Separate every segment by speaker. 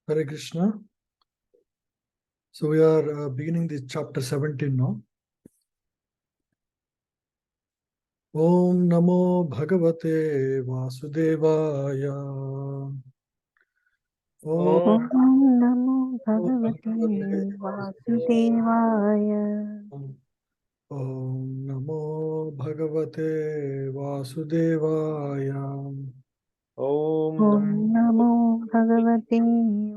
Speaker 1: Hare Krishna. So we are beginning the chapter 17 now. Om Namo Bhagavate Vasudevaya.
Speaker 2: Om
Speaker 1: Om
Speaker 2: Namo Bhagavate Vasudevaya.
Speaker 1: Om Namo Bhagavate Vasudevaya.
Speaker 2: Om Namo Bhagavate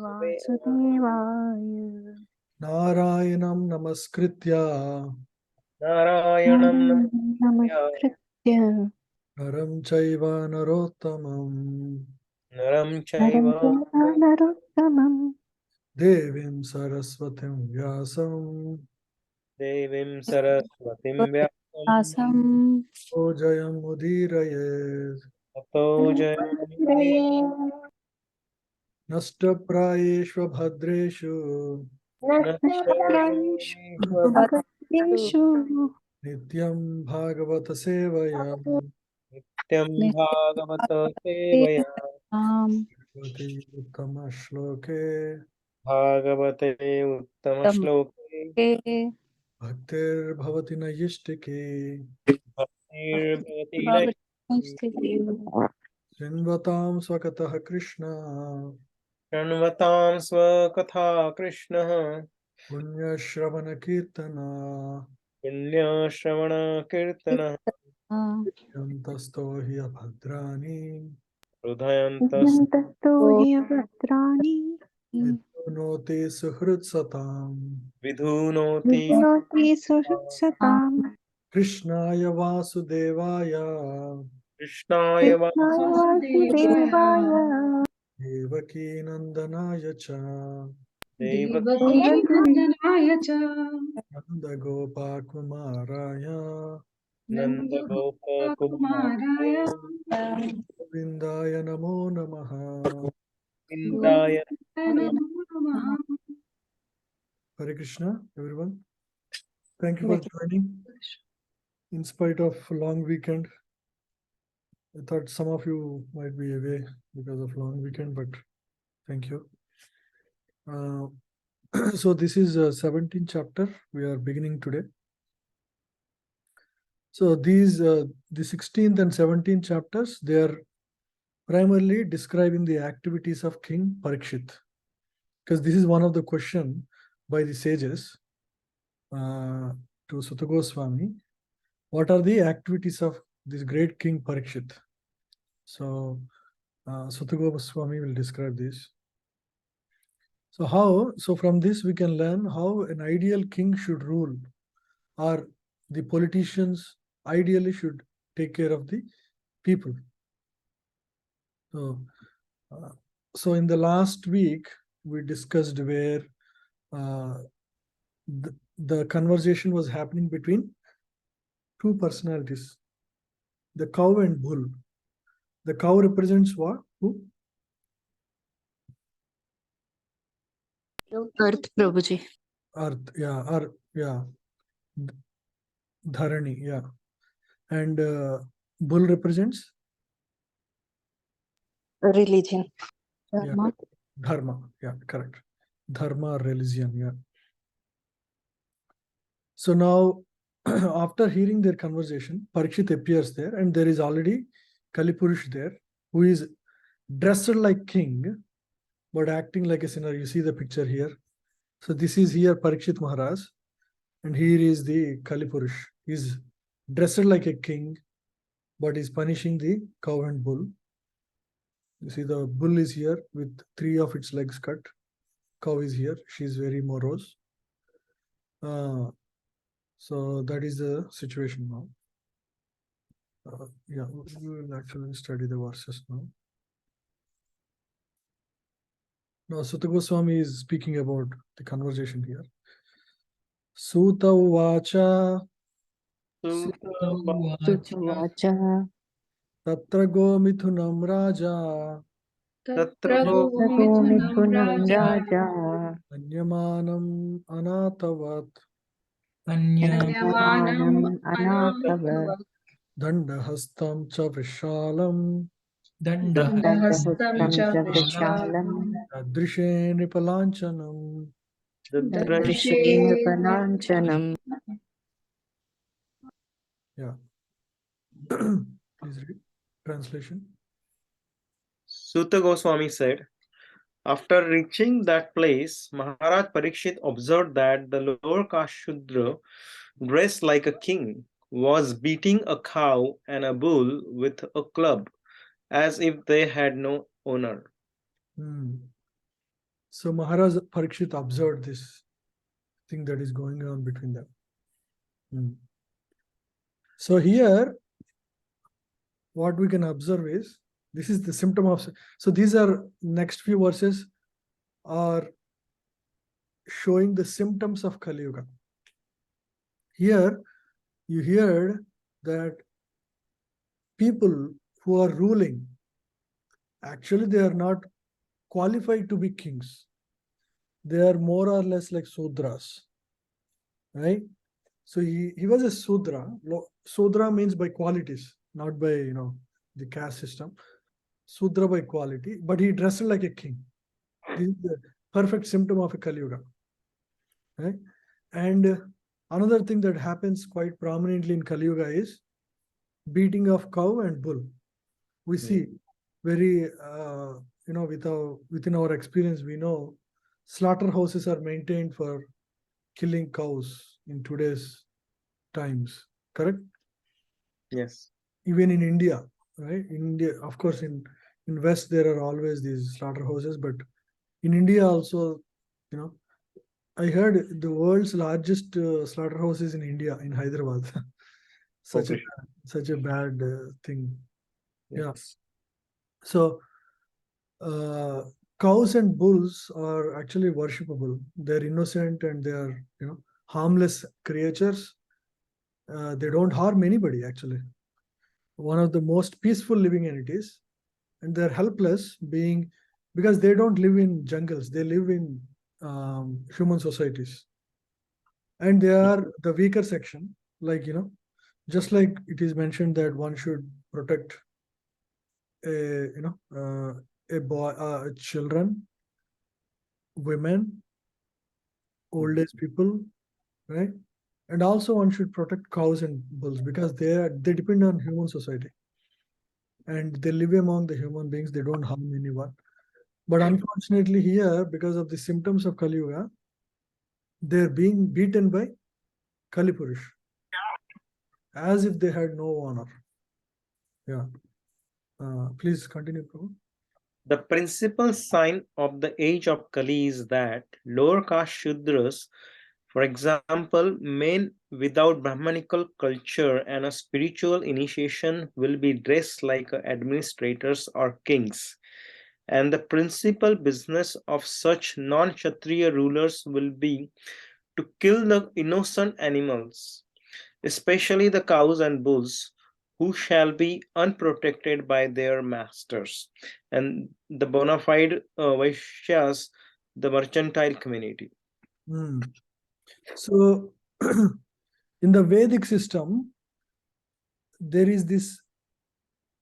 Speaker 2: Vasudevaya.
Speaker 1: Narayanam Namaskritya
Speaker 2: Narayanam Namaskritya
Speaker 1: Naram Chaiva Narottamam
Speaker 2: Naram
Speaker 1: Naram
Speaker 2: Chaiva
Speaker 1: Chaiva
Speaker 2: Narottamam
Speaker 1: Devim Saraswatim Vyasam
Speaker 2: Devim Saraswatim Vyasam
Speaker 3: Asam
Speaker 1: Ojayam Udirayet
Speaker 2: Tato Jayam
Speaker 1: Nashtaprayeshva Bhadreshu
Speaker 3: Bhadreshu
Speaker 1: Nityam Bhagavata Sevaya
Speaker 2: Nityam Bhagavata Sevaya
Speaker 1: Bhagavati Uttama Shloke
Speaker 2: Bhagavate Uttama Shloke
Speaker 1: Bhaktir Bhavati Nayishtiki
Speaker 2: Bhaktir Bhavati Nayati
Speaker 1: Srinvatam Swakatah Krishna
Speaker 2: Shanvatam Swakatha Krishna
Speaker 1: Punya Shravana Kirtana
Speaker 2: Punya Shravana Kirtana
Speaker 1: Yantasto hi abhadrani
Speaker 2: Hrudayantas
Speaker 3: Yantasto hi bhadrani
Speaker 1: Vidunoti suhrit satam
Speaker 2: Vidhunoti
Speaker 3: Vidnoti suhritsatam
Speaker 1: Krishnaya Vasudevaya
Speaker 2: Krishnaya
Speaker 3: Krishnaya Vasudevaya
Speaker 1: Devaki Nandanaya cha
Speaker 2: Devaki
Speaker 4: Devakinandanaya cha
Speaker 1: Nanda Gopa Kumaraya
Speaker 2: Nanda Gopa
Speaker 4: Kumaraya
Speaker 1: Vindaya Namo Namaha.
Speaker 2: Govindaya
Speaker 4: Namo Namaha.
Speaker 1: Hare Krishna, everyone. Thank you for joining. In spite of long weekend, I thought some of you might be away because of long weekend, but thank you. So this is 17th chapter we are beginning today. So these the 16th and 17th chapters, they are primarily describing the activities of King Parikshit, because this is one of the question by the sages to Sutta Goswami. What are the activities of this great King Parikshit? So Sutta Goswami will describe this. So from this we can learn how an ideal king should rule, or the politicians ideally should take care of the people. So in the last week we discussed where the conversation was happening between two personalities, the cow and bull. The cow represents what? Who?
Speaker 3: Earth Prabhuji.
Speaker 1: Earth, yeah. Dharani, yeah. And bull represents?
Speaker 3: Religion.
Speaker 1: Dharma. Yeah, dharma, yeah, correct. Dharma, religion, yeah. So now, after hearing their conversation, Parikshit appears there, and there is already Kalipurush there, who is dressed like king, but acting like a sinner. You see the picture here. So this is here Parikshit Maharaj, and here is the Kalipurush. He's dressed like a king, but is punishing the cow and bull. You see the bull is here with 3 of its legs cut. Cow is here. She's very morose. So that is the situation now. Yeah, we will actually study the verses now. Now, Sutta Goswami is speaking about the conversation here. Suta Uvacha
Speaker 3: Suchavacha.
Speaker 1: Tatra Gomithunam Raja
Speaker 4: Tatra
Speaker 3: Mithunam Raja.
Speaker 1: Anyamanam Anatavat
Speaker 3: Anyamanam Anatavat.
Speaker 1: Dandahastam Cha Vishalam Dandaha
Speaker 4: दण्डहस्तं च
Speaker 3: विशालम्
Speaker 1: Tadrishe Nipalanchanam.
Speaker 4: ददृशे
Speaker 3: दृशेनपलाञ्छनम्
Speaker 1: Yeah. Please read. Translation.
Speaker 2: Suta Goswami said, after reaching that place, Maharaj Parikshit observed that the lower caste Shudra, dressed like a king, was beating a cow and a bull with a club, as if they had no owner.
Speaker 1: Hmm. So Maharaj Parikshit observed this thing that is going on between them. Hmm. So here, what we can observe is this is the symptom of. So these are next few verses are showing the symptoms of Kali Yuga. Here, you heard that people who are ruling, actually, they are not qualified to be kings. They are more or less like Sudras, right? So he was a Sudra. Sudra means by qualities, not by the caste system. Sudra by quality, but he dressed like a king. This is the perfect symptom of a Kali Yuga, right? And another thing that happens quite prominently in Kali Yuga is beating of cow and bull. We see very within our experience, we know slaughterhouses are maintained for killing cows in today's times, correct?
Speaker 2: Yes.
Speaker 1: Even in India, right? In India, of course, in West there are always these slaughterhouses, but in India also, I heard the world's largest slaughterhouse is in India, in Hyderabad. such a
Speaker 2: Okay.
Speaker 1: such a bad thing. Yeah.
Speaker 2: Yes.
Speaker 1: So cows and bulls are actually worshipable. They're innocent and they are harmless creatures. They don't harm anybody actually. One of the most peaceful living entities, and they're helpless being because they don't live in jungles. They live in human societies, and they are the weaker section. Like just like it is mentioned that one should protect a boy, children, women, old age people, right? And also one should protect cows and bulls because they depend on human society and they live among the human beings. They don't harm anyone. But unfortunately, here because of the symptoms of Kali Yuga, they're being beaten by Kali Purush as if they had no honor. Yeah. Please continue, Prabhu.
Speaker 2: The principal sign of the age of Kali is that lower caste Shudras, for example, men without Brahmanical culture and a spiritual initiation, will be dressed like administrators or kings. And the principal business of such non-Kshatriya rulers will be to kill the innocent animals, especially the cows and bulls, who shall be unprotected by their masters, and the bona fide Vaishyas, the mercantile community.
Speaker 1: So, in the Vedic system, there is this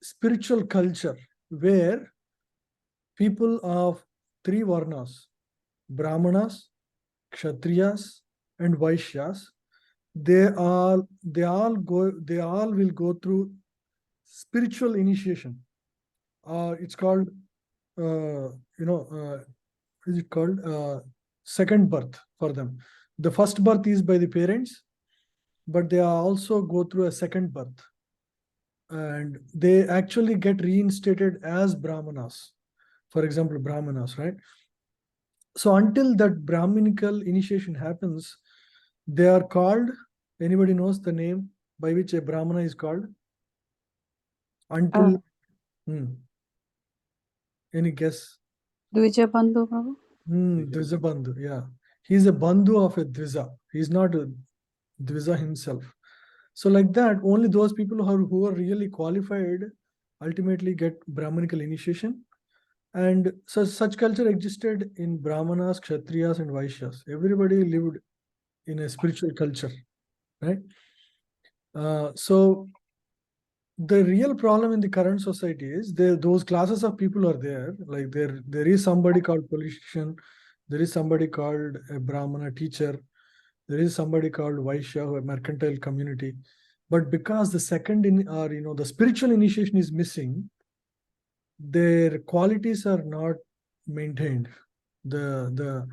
Speaker 1: spiritual culture where people of three varnas, Brahmanas, Kshatriyas, and Vaishyas, they all will go through spiritual initiation. It's called is it called second birth for them. The first birth is by the parents, but they also go through a second birth, and they actually get reinstated as Brahmanas. For example, Brahmanas, right? So until that Brahminical initiation happens, they are called. Anybody knows the name by which a Brahmana is called? Until any guess?
Speaker 3: Dvija Bandhu Prabhu.
Speaker 1: Dvija Bandhu, yeah. He's a Bandhu of a Dvija. He's not a Dvija himself. So like that, only those people who are really qualified ultimately get Brahmanical initiation. And such culture existed in Brahmanas, Kshatriyas, and Vaishyas. Everybody lived in a spiritual culture, right? So the real problem in the current society is those classes of people are there. Like there is somebody called politician, there is somebody called a Brahmana teacher, there is somebody called Vaishya, a mercantile community. But because the second the spiritual initiation is missing, their qualities are not maintained. The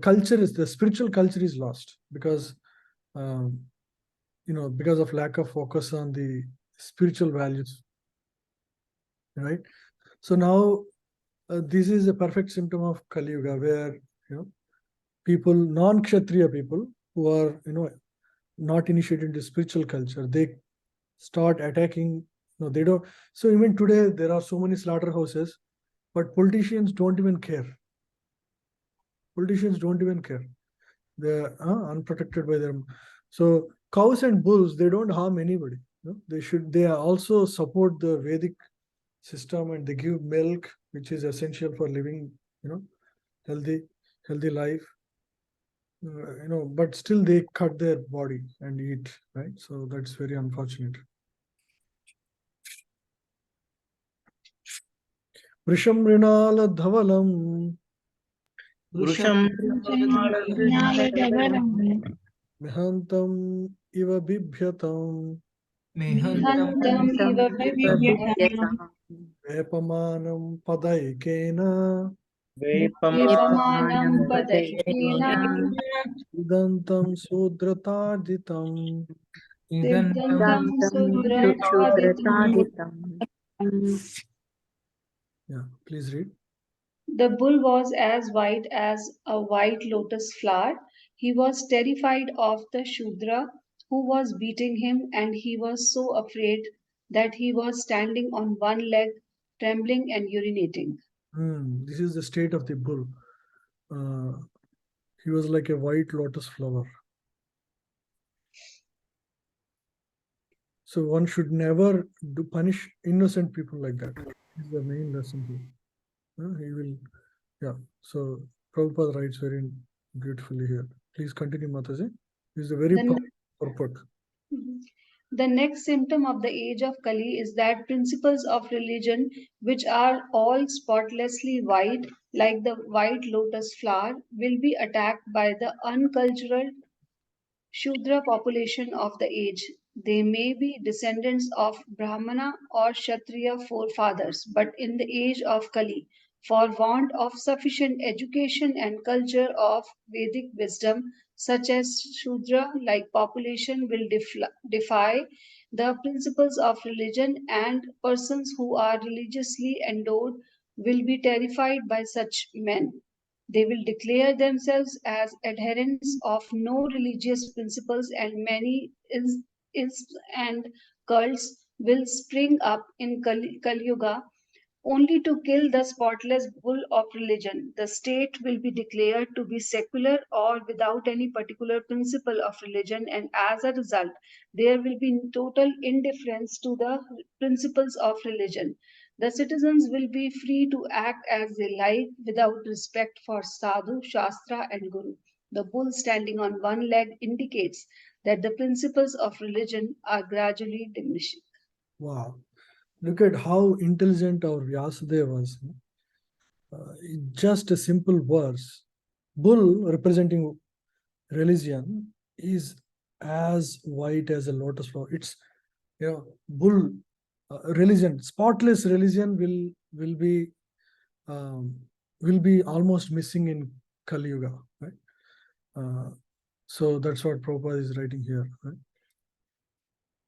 Speaker 1: culture is the spiritual culture is lost because because of lack of focus on the spiritual values, right? So now this is a perfect symptom of Kali Yuga, where people, non-Kshatriya people who are not initiated into spiritual culture, they start attacking. No, they don't. So even today there are so many slaughterhouses, but politicians don't even care. Politicians don't even care. They're unprotected by them. So cows and bulls, they don't harm anybody. They also support the Vedic system, and they give milk, which is essential for living, healthy life. But still they cut their body and eat, right? So that's very unfortunate. Vrisham Rinala Dhavalam
Speaker 2: Vrusham
Speaker 1: Mihantam Iva Bibhyatam
Speaker 4: Mihantam iva bibhyatam
Speaker 1: Vepamanam Padaikena
Speaker 4: Vipamanam padaikena
Speaker 1: Idantam Sudratarditam.
Speaker 4: Siddhantam sudrataditam.
Speaker 1: Yeah, please read.
Speaker 5: The bull was as white as a white lotus flower. He was terrified of the Shudra who was beating him, and he was so afraid that he was standing on one leg, trembling and urinating.
Speaker 1: This is the state of the bull. He was like a white lotus flower. So one should never punish innocent people like that. This is the main lesson here. He will, yeah. So Prabhupada writes very beautifully here. Please continue, Mataji. This is a very
Speaker 5: Then-
Speaker 1: powerful purport.
Speaker 5: The next symptom of the age of Kali is that principles of religion, which are all spotlessly white, like the white lotus flower, will be attacked by the uncultured Shudra population of the age. They may be descendants of Brahmana or Kshatriya forefathers, but in the age of Kali, for want of sufficient education and culture of Vedic wisdom, such as Shudra like population will defy the principles of religion, and persons who are religiously endowed will be terrified by such men. They will declare themselves as adherents of no religious principles, and many is and cults will spring up in Kali Yuga only to kill the spotless bull of religion. The state will be declared to be secular or without any particular principle of religion, and as a result, there will be total indifference to the principles of religion. The citizens will be free to act as they like without respect for sadhu, shastra, and guru. The bull standing on one leg indicates that the principles of religion are gradually diminishing.
Speaker 1: Wow. Look at how intelligent our Vyasadeva was. Just a simple verse. Bull representing religion is as white as a lotus flower. It's bull religion, spotless religion will be almost missing in Kali Yuga, right? So that's what Prabhupada is writing here, right?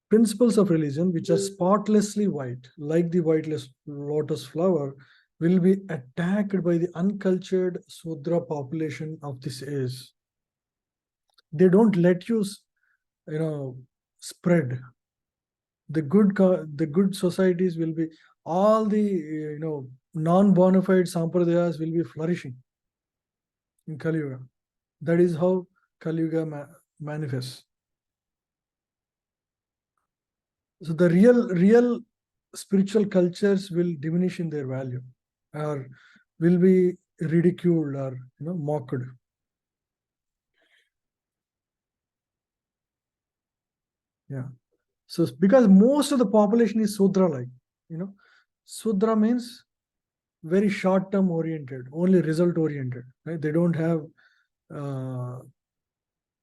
Speaker 1: Principles of religion which are spotlessly white, like the white lotus flower, will be attacked by the uncultured Sudra population of this age. They don't let you, spread. The good societies will be, all the non-bona fide sampradayas will be flourishing in Kali Yuga. That is how Kali Yuga manifests. So the real spiritual cultures will diminish in their value, or will be ridiculed or mocked. Yeah. So because most of the population is Sudra-like, Sudra means very short-term oriented, only result-oriented, right? They don't have,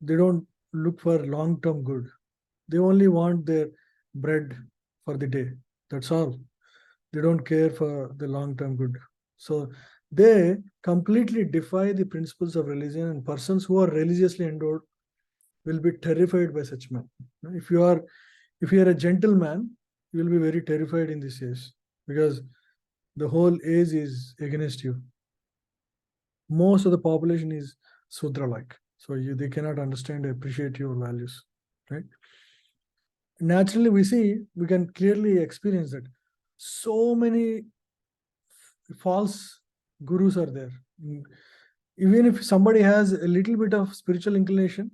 Speaker 1: they don't look for long-term good. They only want their bread for the day. That's all. They don't care for the long-term good. So they completely defy the principles of religion, and persons who are religiously endowed will be terrified by such men. If you are a gentleman, you will be very terrified in this age, because the whole age is against you. Most of the population is Sudra-like, so they cannot understand and appreciate your values, right? Naturally, we can clearly experience that so many false gurus are there. Even if somebody has a little bit of spiritual inclination,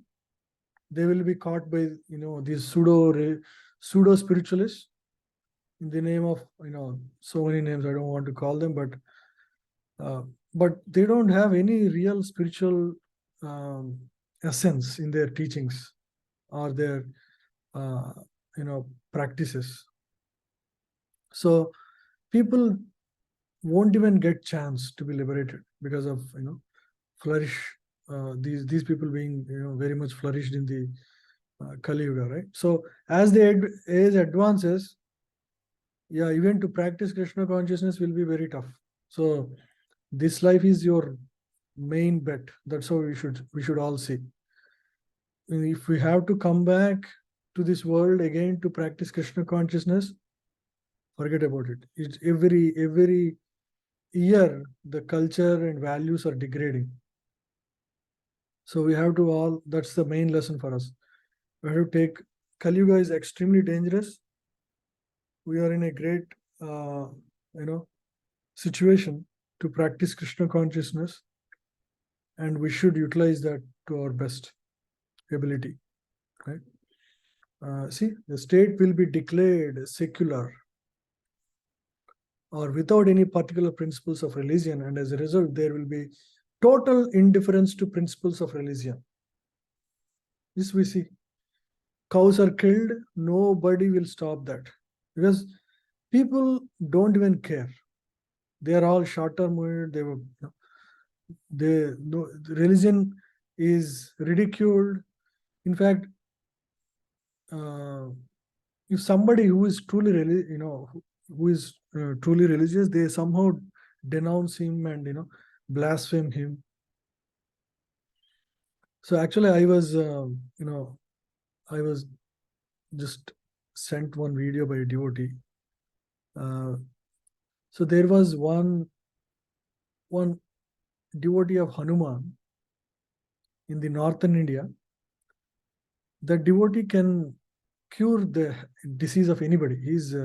Speaker 1: they will be caught by these pseudo spiritualists in the name of so many names. I don't want to call them, but they don't have any real spiritual essence in their teachings or their practices. So people won't even get chance to be liberated because of flourish. These people being very much flourished in the Kali Yuga, right? So as the age advances, yeah, even to practice Krishna consciousness will be very tough. So this life is your main bet. That's how we should all see. If we have to come back to this world again to practice Krishna consciousness, forget about it. It's every year the culture and values are degrading. So we have to that's the main lesson for us. We have to take, Kali Yuga is extremely dangerous. We are in a great situation to practice Krishna consciousness, and we should utilize that to our best ability, right? See, the state will be declared secular or without any particular principles of religion, and as a result there will be total indifference to principles of religion. This we see. Cows are killed, nobody will stop that, because people don't even care. They are all short-term. Religion is ridiculed. In fact, if somebody who is truly truly religious, they somehow denounce him and blaspheme him. So actually, I was just sent one video by a devotee. So there was one devotee of Hanuman in the northern India. The devotee can cure the disease of anybody. He's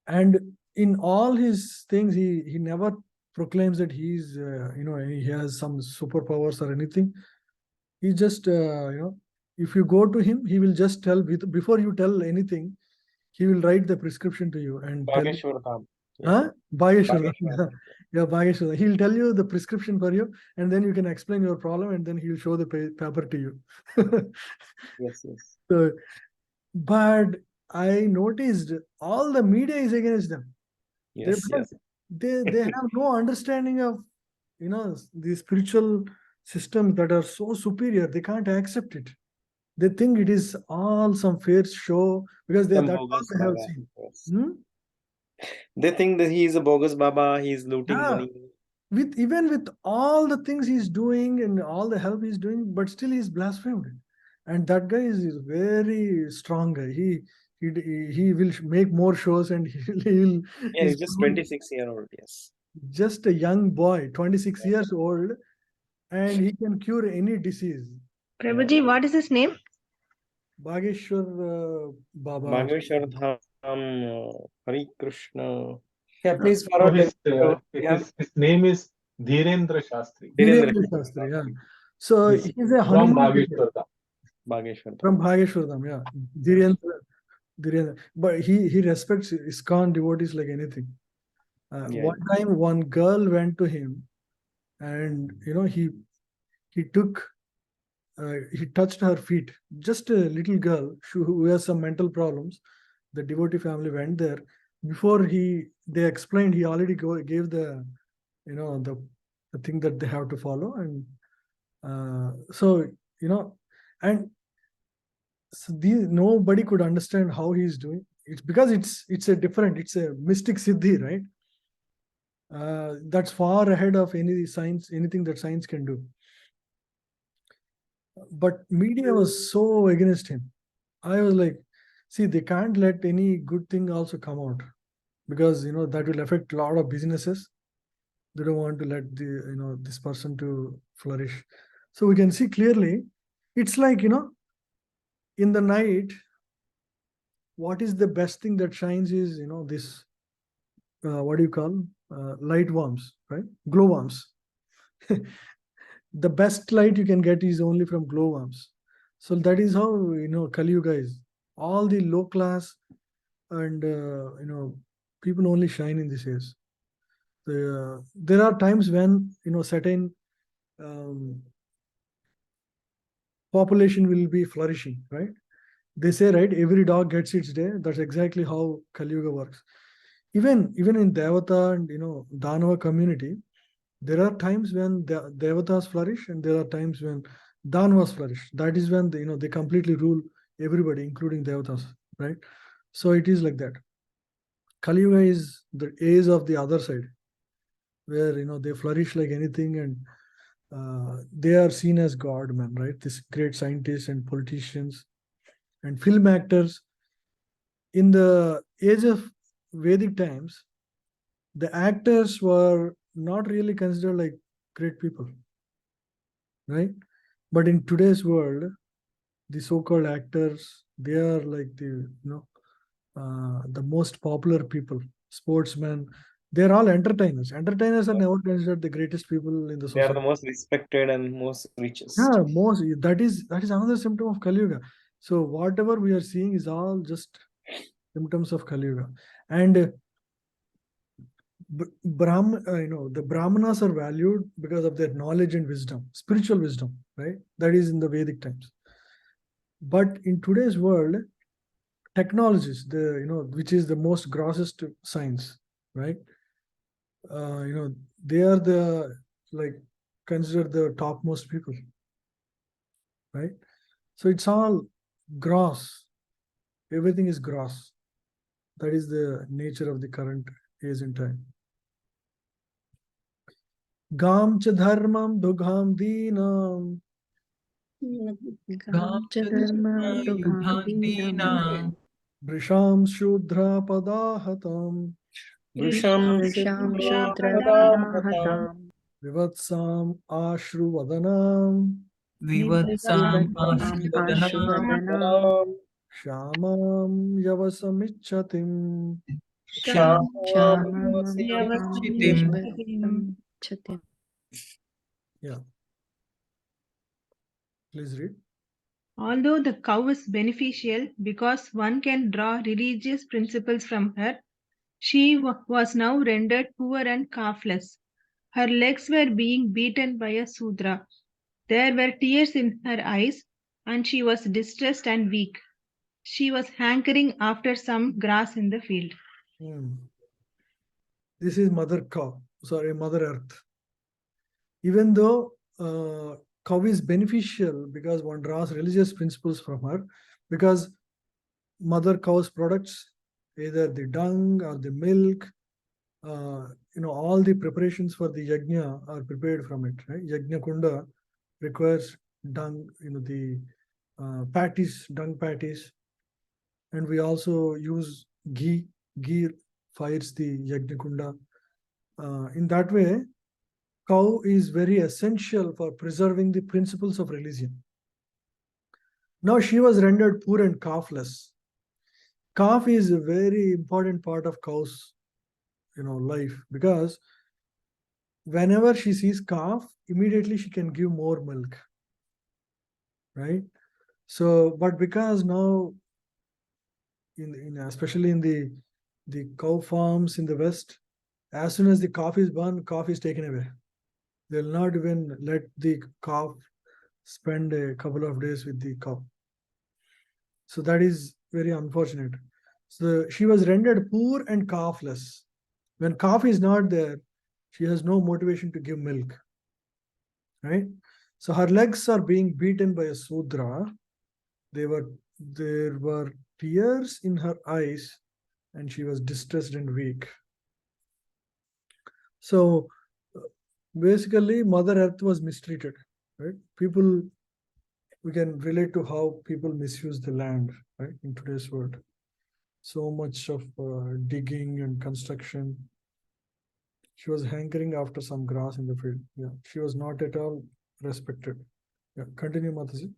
Speaker 1: and in all his things, he never proclaims that he's he has some superpowers or anything. He just if you go to him, he will just tell, before you tell anything, he will write the prescription to you and tell you.
Speaker 2: Bhageshwar
Speaker 1: Bhageshwar.
Speaker 2: Bhageshwar.
Speaker 1: Yeah, Bhageshwar. He'll tell you the prescription for you, and then you can explain your problem, and then he'll show the paper to you.
Speaker 2: Yes.
Speaker 1: So, but I noticed all the media is against them.
Speaker 2: Yes.
Speaker 1: They have no understanding of the spiritual systems that are so superior. They can't accept it. They think it is all some fair show, because that's all they have seen.
Speaker 2: Yes. They think that he is a bogus Baba, he is looting money.
Speaker 1: Even with all the things he's doing and all the help he's doing, but still he's blasphemed. And that guy is very strong guy. He will make more shows, and he'll
Speaker 2: Yeah, he's just 26-year-old. Yes.
Speaker 1: Just a young boy, 26 years old, and he can cure any disease.
Speaker 6: Prabhuji, what is his name?
Speaker 1: Bhageshwar Baba.
Speaker 2: Bhageshwar Dham, Hari Krishna. Yeah, please
Speaker 7: So
Speaker 2: forward
Speaker 7: his name is Dhirendra Shastri.
Speaker 1: Dhirendra Shastri, yeah. So
Speaker 7: Yes.
Speaker 1: he's a
Speaker 7: From
Speaker 1: Hanuman.
Speaker 2: Bhageshwar.
Speaker 1: From Bhageshwar, yeah. Dhirendra. But he respects ISKCON devotees like anything. One time, one girl went to him, and he took he touched her feet. Just a little girl who has some mental problems. The devotee family went there. Before they explained, he already gave the, the thing that they have to follow. And so, and so nobody could understand how he's doing. It's because it's a mystic siddhi, right? That's far ahead of anything that science can do. But media was so against him. I was like, see, they can't let any good thing also come out, because that will affect a lot of businesses. They don't want to let this person to flourish. So we can see clearly, it's like, in the night, what is the best thing that shines is this, what do you call, light worms, right? Glowworms. The best light you can get is only from glowworms. So that is how Kali Yuga is. All the low class and people only shine in this age. There are times when certain population will be flourishing, right? They say, right, every dog gets its day. That's exactly how Kali Yuga works. Even in Devata and Danava community, there are times when the Devatas flourish, and there are times when Danavas flourish. That is when they completely rule everybody, including Devatas, right? So it is like that. Kali Yuga is the age of the other side, where they flourish like anything, and they are seen as God, man, right? This great scientists and politicians and film actors. In the age of Vedic times, the actors were not really considered like great people, right? But in today's world, the so-called actors, they are like the most popular people, sportsmen. They're all entertainers. Entertainers are never considered the greatest people in the
Speaker 2: They are the
Speaker 1: society.
Speaker 2: most respected and most richest.
Speaker 1: Yeah, that is another symptom of Kali Yuga. So whatever we are seeing is all just symptoms of Kali Yuga. And the Brahmanas are valued because of their knowledge and wisdom, spiritual wisdom, right? That is in the Vedic times. But in today's world, technologies, which is the most grossest science, right? They are the considered the topmost people, right? So it's all gross. Everything is gross. That is the nature of the current age and time. Gam cha dharmam dugham dinam
Speaker 3: Gam cha dharma dugham dinam
Speaker 1: brisham shudra padahatam
Speaker 2: Vrisham
Speaker 3: Vrisham Shudra
Speaker 2: Padahatam
Speaker 3: Padahatam
Speaker 1: vivatsam ashru vadanam
Speaker 4: Vivatsam
Speaker 3: Vivatsam
Speaker 4: Ashvadanam
Speaker 3: Ashvadanam
Speaker 1: shamam yavasamichatim.
Speaker 3: Shamam
Speaker 4: Yavasamichatim.
Speaker 3: Yashvatam Chatim.
Speaker 1: Yeah, please read.
Speaker 6: Although the cow is beneficial because one can draw religious principles from her, she was now rendered poor and calfless. Her legs were being beaten by a Sudra. There were tears in her eyes, and she was distressed and weak. She was hankering after some grass in the field.
Speaker 1: This is Mother Earth. Even though cow is beneficial because one draws religious principles from her, because mother cow's products, either the dung or the milk, all the preparations for the yajna are prepared from it, right? Yajna kunda requires dung, the dung patties, and we also use ghee. Ghee fires the yajna kunda. In that way, cow is very essential for preserving the principles of religion. Now she was rendered poor and calfless. Calf is a very important part of cow's life, because whenever she sees calf, immediately she can give more milk, right? So, but because now especially in the cow farms in the West, as soon as the calf is born, calf is taken away. They'll not even let the calf spend a couple of days with the cow. So that is very unfortunate. So she was rendered poor and calfless. When calf is not there, she has no motivation to give milk. Right? So her legs are being beaten by a Sudra. There were tears in her eyes, and she was distressed and weak. So basically, Mother Earth was mistreated. Right? People, we can relate to how people misuse the land, right, in today's world. So much of digging and construction. She was hankering after some grass in the field. Yeah, she was not at all respected. Yeah, continue, Mataji.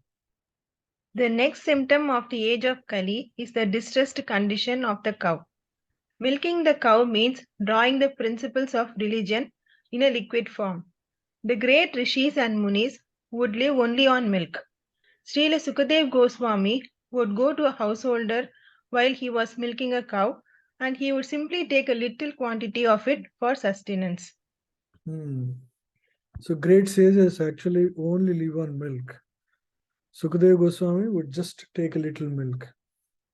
Speaker 6: The next symptom of the age of Kali is the distressed condition of the cow. Milking the cow means drawing the principles of religion in a liquid form. The great rishis and munis would live only on milk. Srila Sukadev Goswami would go to a householder while he was milking a cow, and he would simply take a little quantity of it for sustenance.
Speaker 1: So great sages actually only live on milk. Sukadeva Goswami would just take a little milk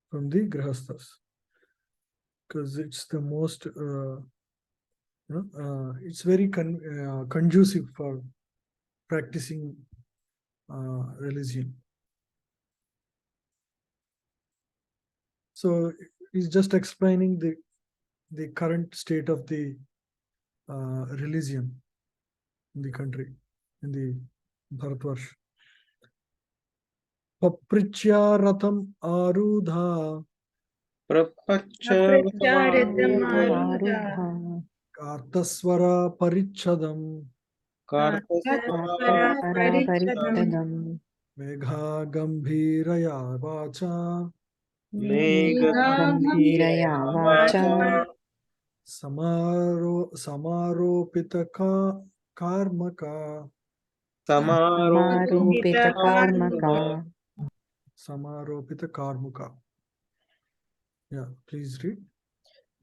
Speaker 1: from the grihasthas because it's the most, it's very conducive for practicing religion. So he's just explaining the current state of the religion in the country, in the Bharatvarsh. Paprichya ratham arudha kartaswara parichadam
Speaker 4: Parichadam
Speaker 1: megha gambhiraya vacha
Speaker 4: Gambhiraya Vacha
Speaker 1: samaropita karmaka
Speaker 4: Samarupita Karmaka.
Speaker 1: Samaropita karmuka. Yeah, please read.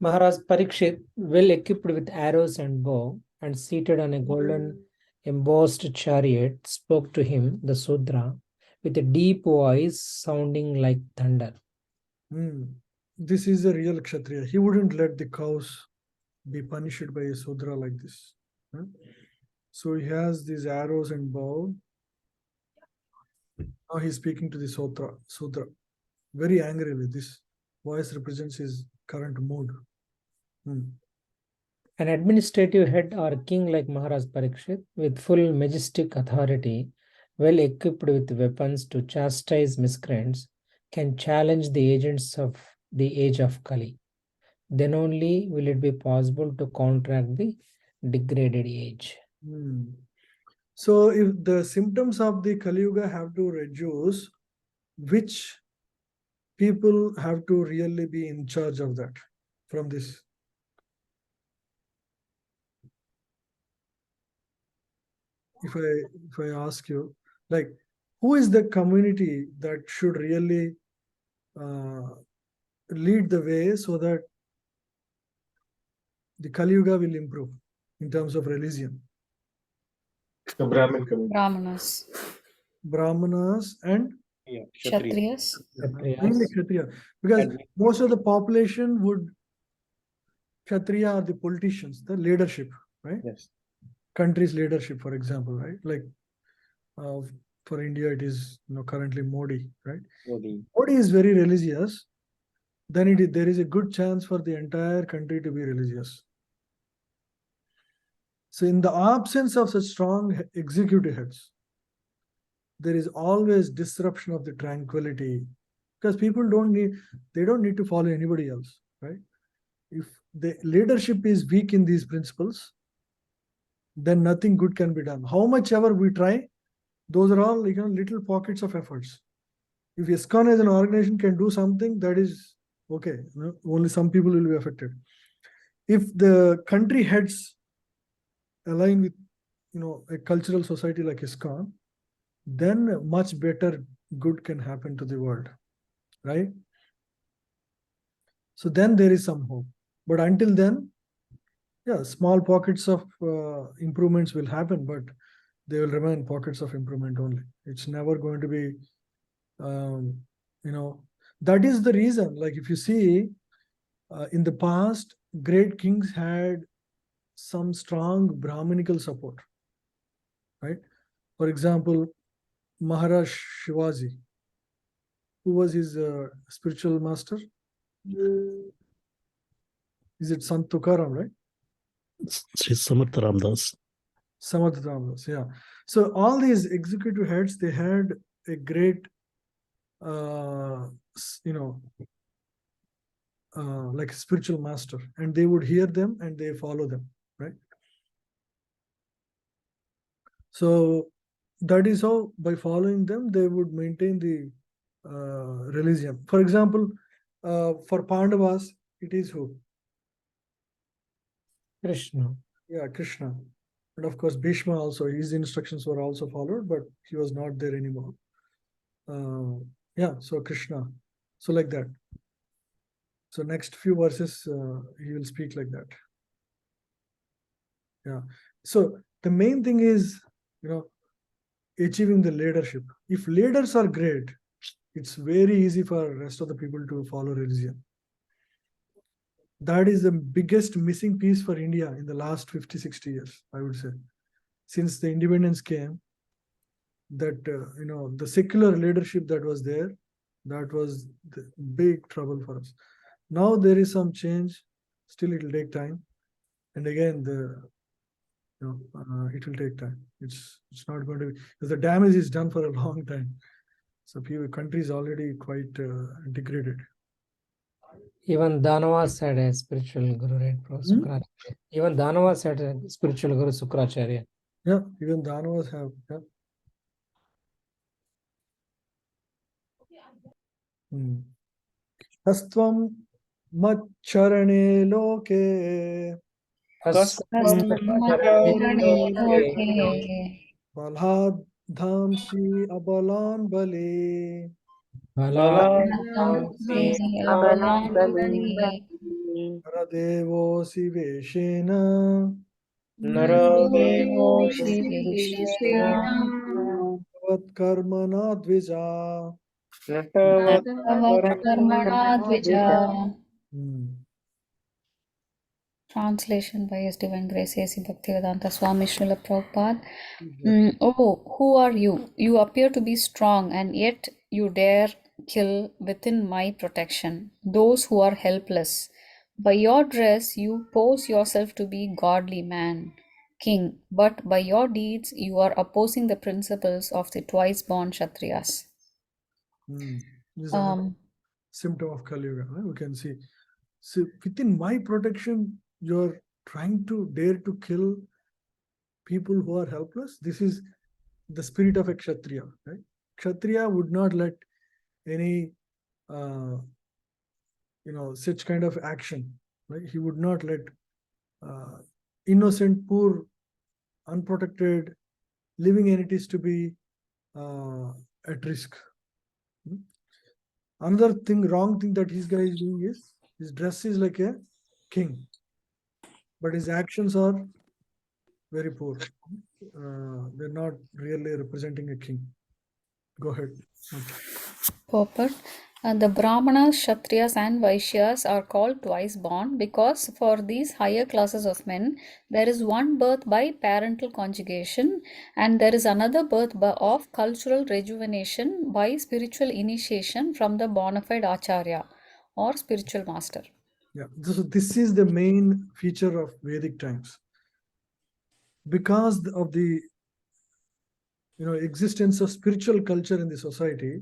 Speaker 3: Maharaj Parikshit, well equipped with arrows and bow, and seated on a golden embossed chariot, spoke to him, the Sudra, with a deep voice sounding like thunder.
Speaker 1: This is a real Kshatriya. He wouldn't let the cows be punished by a Sudra like this. So he has these arrows and bow. Now he's speaking to the Sudra. Very angrily. This voice represents his current mood.
Speaker 3: An administrative head or king like Maharaj Parikshit, with full majestic authority, well equipped with weapons to chastise miscreants, can challenge the agents of the age of Kali. Then only will it be possible to counteract the degraded age.
Speaker 1: So if the symptoms of the Kali Yuga have to reduce, which people have to really be in charge of that from this? If I ask you, like, who is the community that should really lead the way so that the Kali Yuga will improve in terms of religion?
Speaker 7: The Brahmin community.
Speaker 1: Brahmanas and
Speaker 5: Kshatriyas.
Speaker 1: mainly Kshatriya, because most of the population would, Kshatriya are the politicians, the leadership, right?
Speaker 2: Yes.
Speaker 1: Country's leadership, for example, right? Like for India, it is currently Modi, right? Modi is very religious. Then there is a good chance for the entire country to be religious. So in the absence of such strong executive heads, there is always disruption of the tranquility, because people don't need to follow anybody else, right? If the leadership is weak in these principles, then nothing good can be done. How much ever we try, those are all little pockets of efforts. If ISKCON as an organization can do something, that is okay. Only some people will be affected. If the country heads align with a cultural society like ISKCON, then much better good can happen to the world, right? So then there is some hope. But until then, yeah, small pockets of improvements will happen, but they will remain pockets of improvement only. It's never going to be, that is the reason. Like if you see, in the past, great kings had some strong Brahminical support, right? For example, Maharaj Shivaji, who was his spiritual master? Is it Sant Tukaram, right?
Speaker 8: Sri Samartha Ramdas.
Speaker 1: Samartha Ramdas, yeah. So all these executive heads, they had a great, like a spiritual master, and they would hear them and they follow them, right? So that is how, by following them, they would maintain the religion. For example, for Pandavas, it is who?
Speaker 3: Krishna.
Speaker 1: Yeah, Krishna. And of course, Bhishma also, his instructions were also followed, but he was not there anymore. Yeah, so Krishna. So like that. So next few verses, he will speak like that. Yeah. So the main thing is, achieving the leadership. If leaders are great, it's very easy for rest of the people to follow religion. That is the biggest missing piece for India in the last 50, 60 years, I would say. Since the independence came, that, the secular leadership that was there, that was the big trouble for us. Now there is some change, still it will take time. And again, it will take time. It's not going to be, because the damage is done for a long time. So country is already quite degraded.
Speaker 3: Even Danavas had a spiritual guru, right? Sukracharya. Even Danavas had a spiritual guru, Sukracharya.
Speaker 1: Yeah, even Danavas have. Yeah. Hastvam macharane loke balhadhamsi abalan bali Naradevo Siveshena Vat Karmana Dvija.
Speaker 9: Translation by His Divine Grace A.C. Bhaktivedanta Swami Srila Prabhupada. Oh, who are you? You appear to be strong, and yet you dare kill within my protection those who are helpless. By your dress, you pose yourself to be godly man, king, but by your deeds, you are opposing the principles of the twice born Kshatriyas.
Speaker 1: This is a symptom of Kali Yuga. We can see. So within my protection, you're trying to dare to kill people who are helpless. This is the spirit of a Kshatriya, right? Kshatriya would not let any such kind of action, right? He would not let innocent, poor, unprotected living entities to be at risk. Another thing, wrong thing that his guy is doing is, his dress is like a king, but his actions are very poor. They're not really representing a king. Go ahead.
Speaker 9: Purport. The Brahmanas, Kshatriyas, and Vaishyas are called twice born because for these higher classes of men, there is one birth by parental conjugation and there is another birth of cultural rejuvenation by spiritual initiation from the bona fide Acharya or spiritual master.
Speaker 1: Yeah, this is the main feature of Vedic times. Because of the existence of spiritual culture in the society,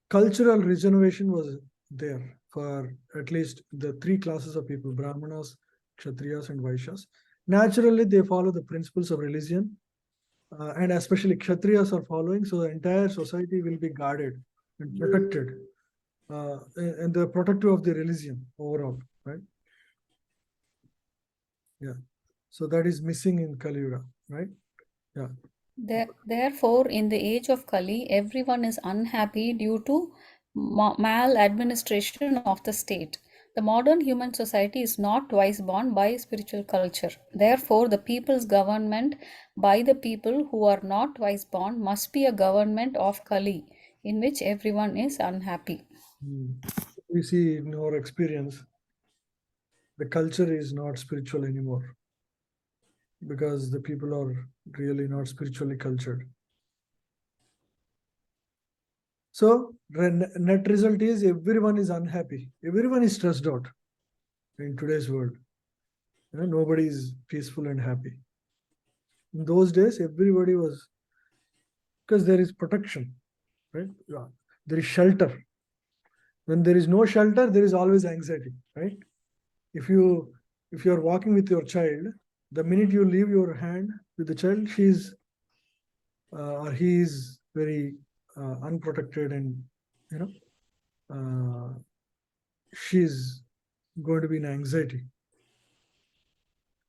Speaker 1: cultural regeneration was there for at least the three classes of people: Brahmanas, Kshatriyas, and Vaishyas. Naturally, they follow the principles of religion, and especially Kshatriyas are following, so the entire society will be guarded and protected, and the protective of the religion overall, right? Yeah. So that is missing in Kali Yuga, right? Yeah.
Speaker 9: Therefore, in the age of Kali, everyone is unhappy due to maladministration of the state. The modern human society is not twice born by spiritual culture. Therefore, the people's government by the people who are not twice born must be a government of Kali, in which everyone is unhappy.
Speaker 1: We see in our experience, the culture is not spiritual anymore because the people are really not spiritually cultured. So net result is everyone is unhappy. Everyone is stressed out in today's world. Nobody is peaceful and happy. In those days, everybody was, because there is protection, right? Yeah. There is shelter. When there is no shelter, there is always anxiety, right? If you are walking with your child, the minute you leave your hand with the child, she's or he is very unprotected, and she's going to be in anxiety.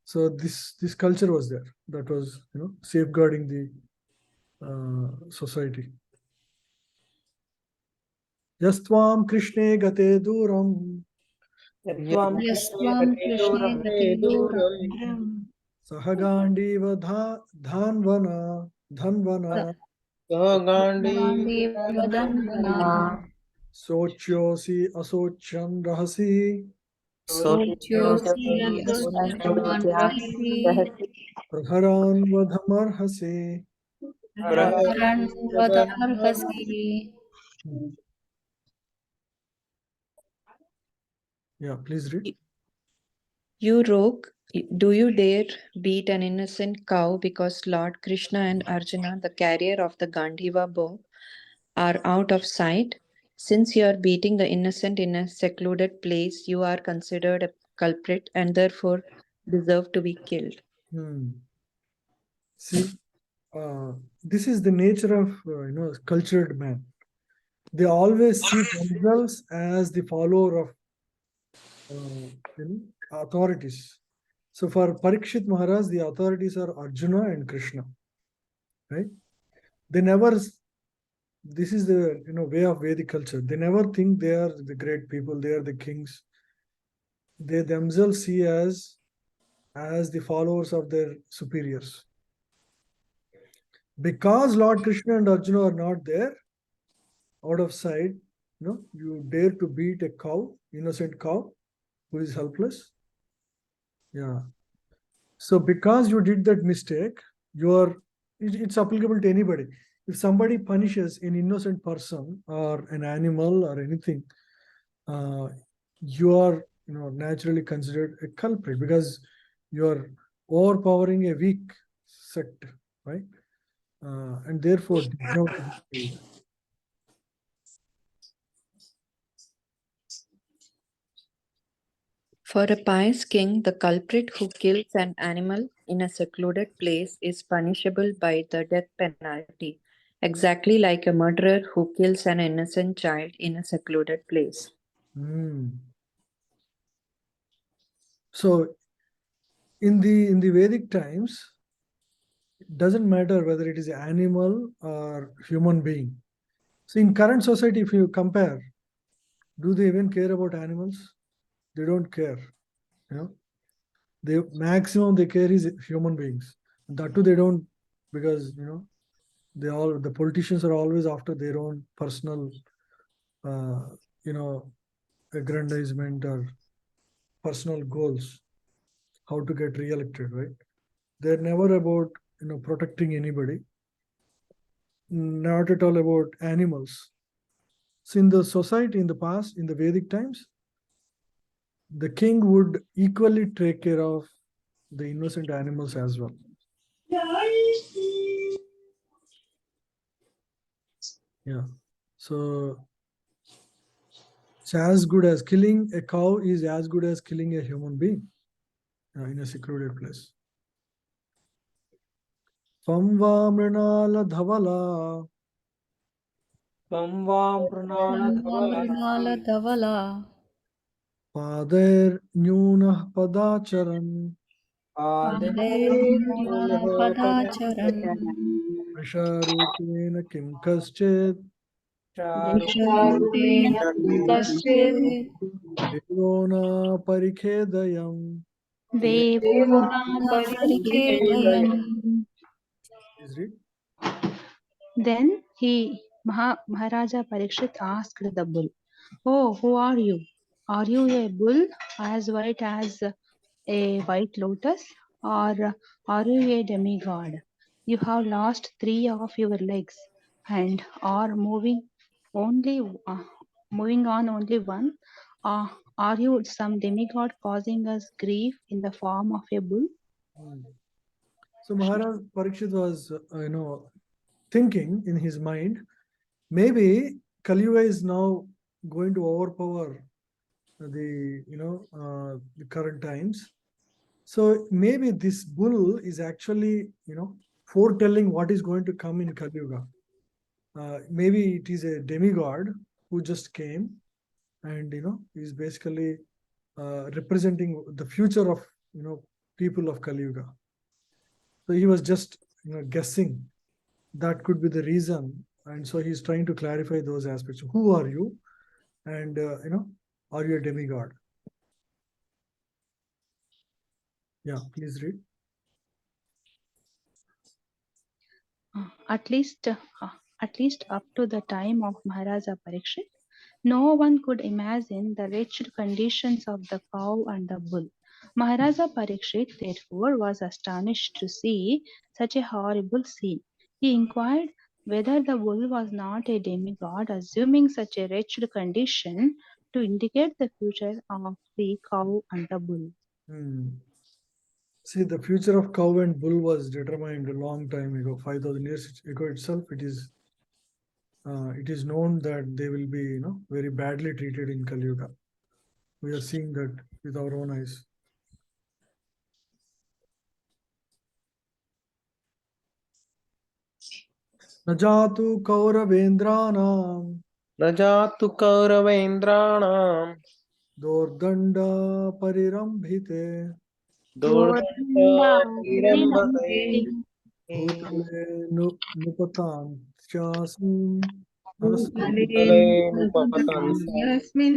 Speaker 1: So this culture was there, that was safeguarding the society. Yastvam Krishne gate duram
Speaker 9: Yastvam Krishne gate duram
Speaker 1: Sahagandiva dhanvana
Speaker 9: Gandhiva dhanvana
Speaker 1: Sochyosi asochyan rahasi
Speaker 9: Sochyosi asochan rahasi
Speaker 1: Praharan vadhamarhase.
Speaker 9: Praharan vadamarhasi.
Speaker 1: Yeah, please read.
Speaker 4: You rogue, do you dare beat an innocent cow because Lord Krishna and Arjuna, the carrier of the Gandiva bow, are out of sight? Since you are beating the innocent in a secluded place, you are considered a culprit and therefore deserve to be killed.
Speaker 1: See, this is the nature of cultured man. They always see themselves as the follower of authorities. So for Parikshit Maharaj, the authorities are Arjuna and Krishna, right? They never, this is the way of Vedic culture. They never think they are the great people, they are the kings. They themselves see as the followers of their superiors. Because Lord Krishna and Arjuna are not there, out of sight, you dare to beat a cow, innocent cow, who is helpless. Yeah. So because you did that mistake, it's applicable to anybody. If somebody punishes an innocent person or an animal or anything, you are naturally considered a culprit because you are overpowering a weak sect, right? And therefore deserve to be killed.
Speaker 4: For a pious king, the culprit who kills an animal in a secluded place is punishable by the death penalty, exactly like a murderer who kills an innocent child in a secluded place.
Speaker 1: So in the Vedic times, it doesn't matter whether it is an animal or human being. So in current society, if you compare, do they even care about animals? They don't care. The maximum they care is human beings. That too they don't, because the politicians are always after their own personal aggrandizement or personal goals, how to get re-elected, right? They're never about protecting anybody, not at all about animals. So in the society in the past, in the Vedic times, the king would equally take care of the innocent animals as well. Yeah. So it's as good as killing a cow is as good as killing a human being in a secluded place. Famva mrinala dhavala
Speaker 9: Mrinala dhavala
Speaker 1: pader nyunah padacharan
Speaker 9: Pader padacharan
Speaker 1: Asharupena kim kaschet
Speaker 5: Sharpena Kaschid
Speaker 1: Devona Parikhedayam.
Speaker 5: Devona Parikedayan.
Speaker 1: Please read.
Speaker 6: Then Maharaja Parikshit asked the bull, "Oh, who are you? Are you a bull as white as a white lotus, or are you a demigod? You have lost 3 of your legs and are only moving on only one. Are you some demigod causing us grief in the form of a bull?"
Speaker 1: So Maharaj Parikshit was, thinking in his mind, maybe Kali Yuga is now going to overpower the current times. So maybe this bull is actually, foretelling what is going to come in Kali Yuga. Maybe it is a demigod who just came and, is basically representing the future of, people of Kali Yuga. So he was just, guessing that could be the reason. And so he's trying to clarify those aspects. Who are you? And, are you a demigod? Yeah, please read.
Speaker 6: At least up to the time of Maharaja Parikshit, no one could imagine the wretched conditions of the cow and the bull. Maharaja Parikshit, therefore, was astonished to see such a horrible scene. He inquired whether the bull was not a demigod, assuming such a wretched condition to indicate the future of the cow and the bull.
Speaker 1: See, the future of cow and bull was determined a long time ago, 5,000 years ago itself. It is known that they will be, very badly treated in Kali Yuga. We are seeing that with our own eyes. Najatu Kauravendranam
Speaker 2: Najatu Kauravendranam
Speaker 1: Dordanda Parirambhite
Speaker 2: Dordanda Virambate
Speaker 1: Bhutale Nupatam Chasim
Speaker 2: Bhutale Nupatansa
Speaker 6: Yasmin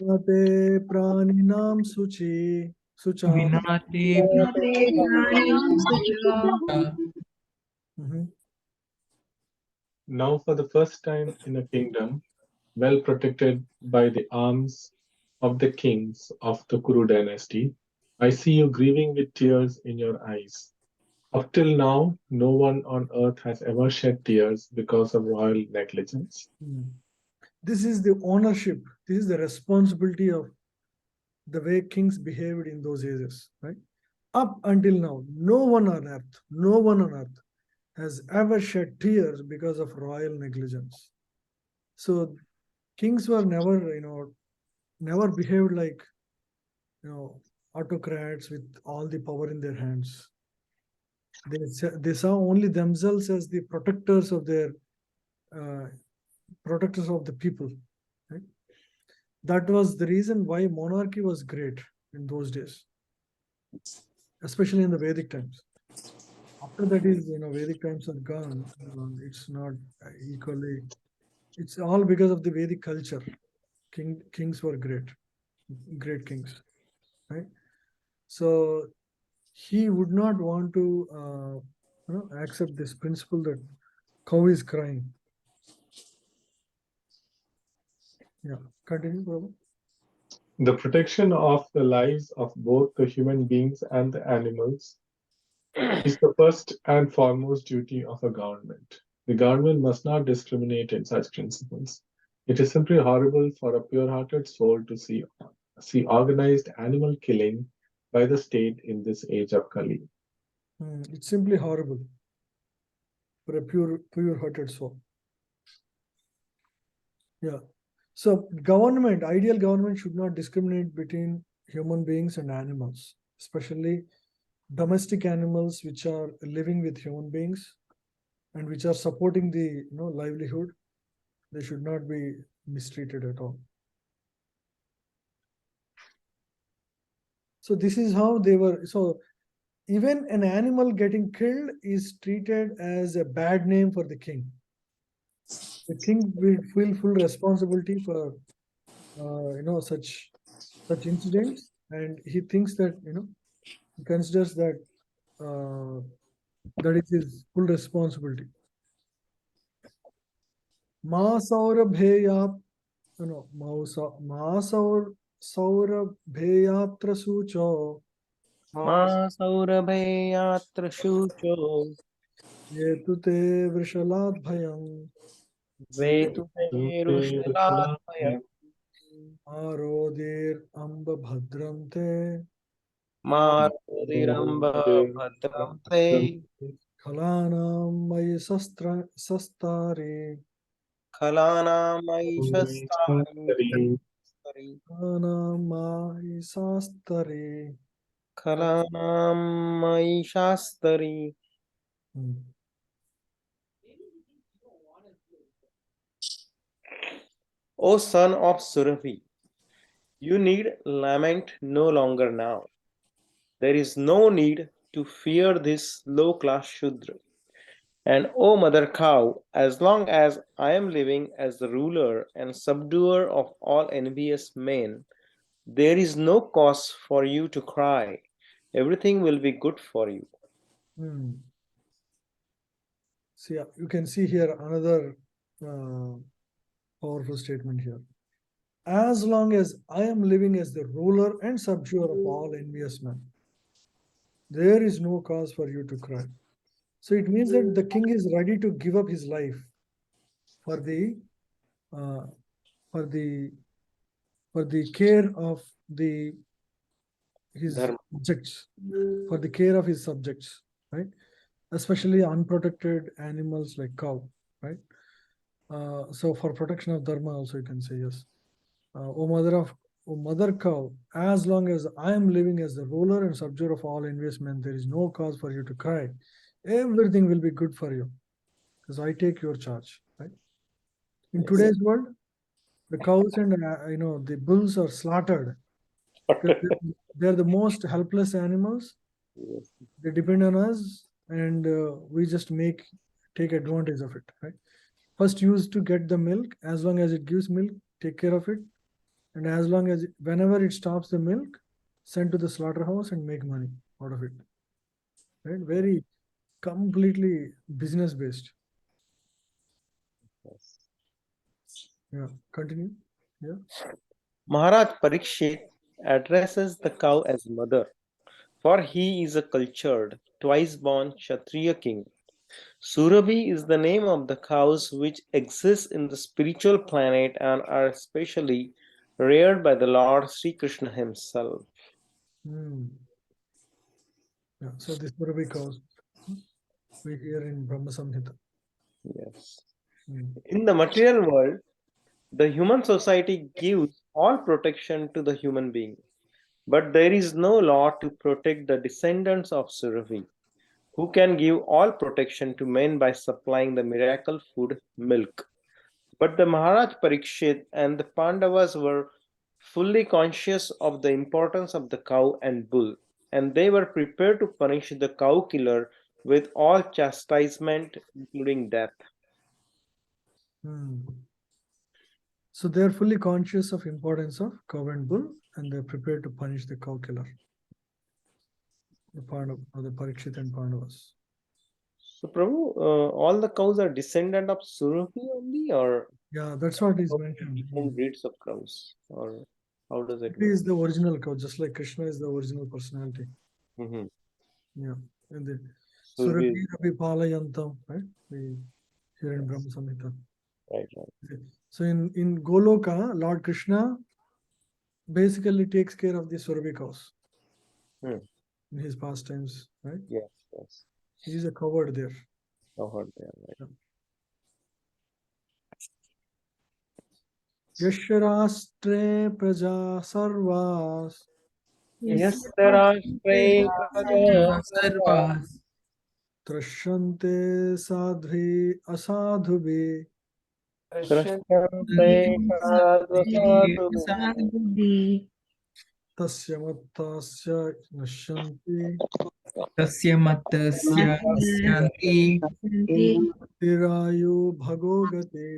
Speaker 1: Vinate Praninam Suchi Sucha.
Speaker 10: Vinate
Speaker 7: Now, for the first time in a kingdom, well protected by the arms of the kings of the Kuru dynasty, I see you grieving with tears in your eyes. Up till now, no one on earth has ever shed tears because of royal negligence.
Speaker 1: This is the ownership, this is the responsibility of the way kings behaved in those ages, right? Up until now, no one on earth has ever shed tears because of royal negligence. So kings were never behaved like, autocrats with all the power in their hands. They saw only themselves as the protectors of the people. Right? That was the reason why monarchy was great in those days, especially in the Vedic times. After that is, Vedic times are gone. It's not equally. It's all because of the Vedic culture. Kings were great kings, right? So he would not want to, accept this principle that cow is crying. Yeah, continue, Prabhu.
Speaker 7: The protection of the lives of both the human beings and the animals is the first and foremost duty of a government. The government must not discriminate in such principles. It is simply horrible for a pure-hearted soul to see organized animal killing by the state in this age of Kali.
Speaker 1: It's simply horrible for a pure-hearted soul. Yeah. So ideal government should not discriminate between human beings and animals, especially domestic animals which are living with human beings and which are supporting the livelihood. They should not be mistreated at all. So this is how they were. So even an animal getting killed is treated as a bad name for the king. the king will feel full responsibility for such incidents, and he thinks that he considers that that is his full responsibility. Ma saurabheyat ma saurabheyatra sucho
Speaker 2: Ma saurabheyatra shucho
Speaker 1: yetute vrishalat bhayam
Speaker 2: vetute rushaladbhayam
Speaker 1: arodir amba bhadram te
Speaker 2: marudiramba bhadram te
Speaker 1: khalanam mayi sastare
Speaker 2: khalanam aishastari
Speaker 1: khalanam mayi sastare.
Speaker 2: khalanam aishastari. O son of Surabhi, you need lament no longer now. There is no need to fear this low-class Shudra. And O mother cow, as long as I am living as the ruler and subduer of all envious men, there is no cause for you to cry. Everything will be good for you.
Speaker 1: See, you can see here another powerful statement here. As long as I am living as the ruler and subduer of all envious men, there is no cause for you to cry. So it means that the king is ready to give up his life for the care of his
Speaker 2: Dharma.
Speaker 1: subjects, for the care of his subjects, right? Especially unprotected animals like cow, right? So for protection of dharma also you can say yes. O mother cow, as long as I am living as the ruler and subduer of all envious men, there is no cause for you to cry. Everything will be good for you because I take your charge, right? In today's world, the cows and the bulls are slaughtered because they're the most helpless animals. They depend on us, and we just take advantage of it, right? First used to get the milk. As long as it gives milk, take care of it, and as long as whenever it stops the milk, send to the slaughterhouse and make money out of it, right? Very completely business based. Yeah, continue. Yeah.
Speaker 2: Maharaj Parikshit addresses the cow as mother, for he is a cultured, twice-born Kshatriya king. Surabhi is the name of the cows which exist in the spiritual planet and are especially reared by the Lord Sri Krishna himself.
Speaker 1: Yeah, so this Surabhi cows we hear in Brahma Samhita.
Speaker 2: Yes. In the material world, the human society gives all protection to the human being, but there is no law to protect the descendants of Surabhi, who can give all protection to men by supplying the miracle food milk. But the Maharaj Parikshit and the Pandavas were fully conscious of the importance of the cow and bull, and they were prepared to punish the cow killer with all chastisement, including death.
Speaker 1: So they are fully conscious of importance of cow and bull, and they are prepared to punish the cow killer, the Parikshit and Pandavas.
Speaker 2: So, Prabhu, all the cows are descendant of Surabhi only, or
Speaker 1: yeah, that's what is mentioned.
Speaker 2: Different breeds of cows, or how does it
Speaker 1: It
Speaker 2: work?
Speaker 1: is the original cow, just like Krishna is the original personality. Yeah, and the Surabhi Rabi Palayantam, right? We hear in Brahma Samhita.
Speaker 2: Right.
Speaker 1: So in Goloka, Lord Krishna basically takes care of the Surabhi cows in his pastimes, right?
Speaker 2: Yes.
Speaker 1: He is a coward there.
Speaker 2: Covered there, right.
Speaker 1: Yashrastre praja sarvas
Speaker 2: Yastarashtre
Speaker 3: Sarvas.
Speaker 1: Trashante sadhvi asadhubhi
Speaker 2: Krishna
Speaker 1: tasya mattasya nashyanti
Speaker 10: Tasya mattasya nasyanti
Speaker 1: tirayu bhago gate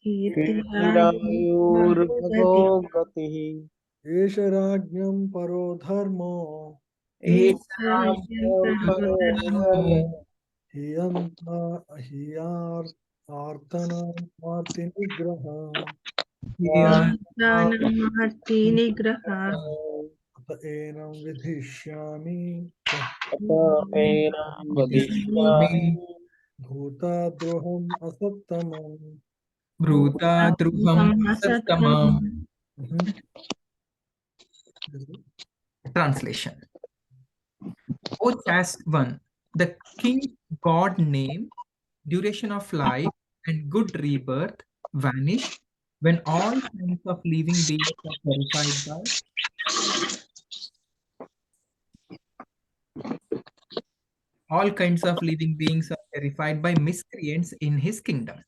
Speaker 2: Kirtayurbhago gatihi.
Speaker 1: esha rajñam paro dharmo
Speaker 2: Esrajyam paro dharmo.
Speaker 1: hiyanta hiyar artana marti nigraha
Speaker 6: Nigraha.
Speaker 1: ata enam vidhishyami
Speaker 2: Ata enam vadishyami.
Speaker 1: bhuta droham asattamam.
Speaker 10: Bhuta Druham Asattamam.
Speaker 1: Mhm.
Speaker 10: Translation. O Chast 1, the king god name, duration of life, and good rebirth vanish when all kinds of living beings are terrified by miscreants in his kingdom.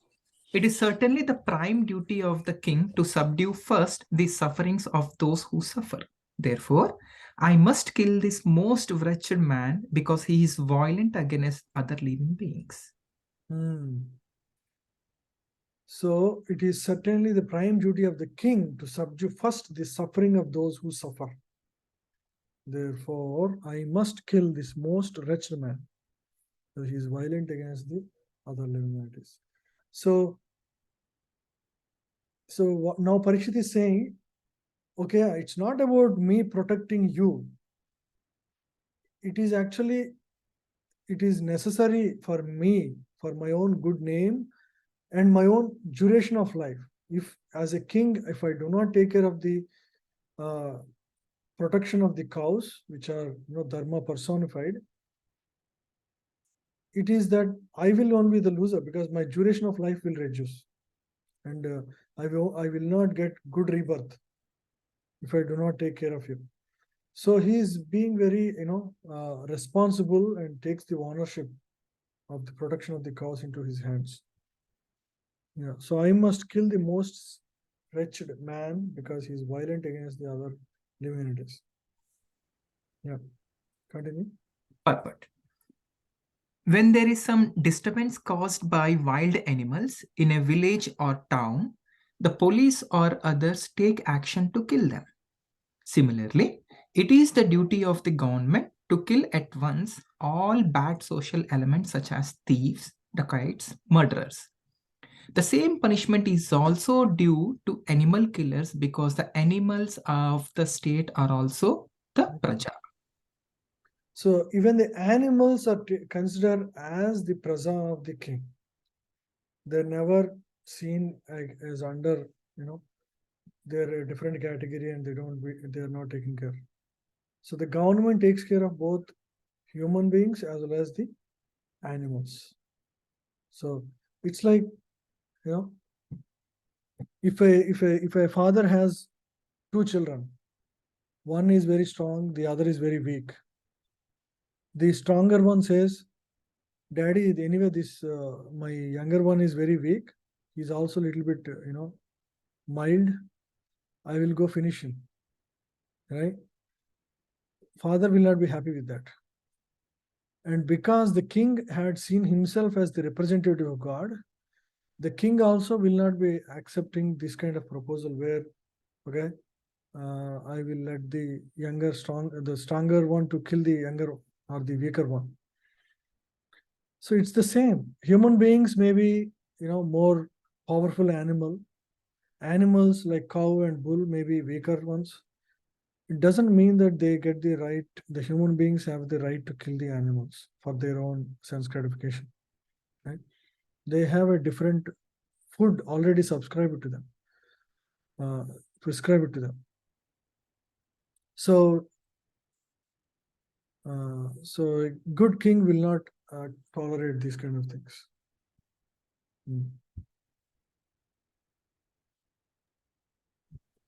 Speaker 10: It is certainly the prime duty of the king to subdue first the sufferings of those who suffer. Therefore, I must kill this most wretched man because he is violent against other living beings.
Speaker 1: So it is certainly the prime duty of the king to subdue first the suffering of those who suffer. Therefore, I must kill this most wretched man, because he is violent against the other living entities. So now Parikshit is saying, okay, it's not about me protecting you. It is actually, it is necessary for me, for my own good name and my own duration of life. If as a king, if I do not take care of the protection of the cows, which are dharma personified, it is that I will only be the loser, because my duration of life will reduce, and I will not get good rebirth if I do not take care of you. So he is being very responsible and takes the ownership of the protection of the cows into his hands. Yeah. So I must kill the most wretched man because he is violent against the other living entities. Yeah. Continue.
Speaker 10: But when there is some disturbance caused by wild animals in a village or town, the police or others take action to kill them. Similarly, it is the duty of the government to kill at once all bad social elements such as thieves, dacoits, murderers. The same punishment is also due to animal killers because the animals of the state are also the praja.
Speaker 1: So even the animals are considered as the praja of the king. They're never seen as under, they're a different category and they're not taken care. So the government takes care of both human beings as well as the animals. So it's like, if a father has two children, one is very strong, the other is very weak. The stronger one says, Daddy, anyway, this my younger one is very weak. He's also a little bit, mild. I will go finish him. Right? Father will not be happy with that. And because the king had seen himself as the representative of God, the king also will not be accepting this kind of proposal where, okay, I will let the stronger one to kill the younger or the weaker one. So it's the same. Human beings may be, more powerful animals like cow and bull may be weaker ones. It doesn't mean that they get the right, the human beings have the right to kill the animals for their own sense gratification. Right? They have a different food already subscribed to them, prescribed to them. So a good king will not tolerate these kind of things.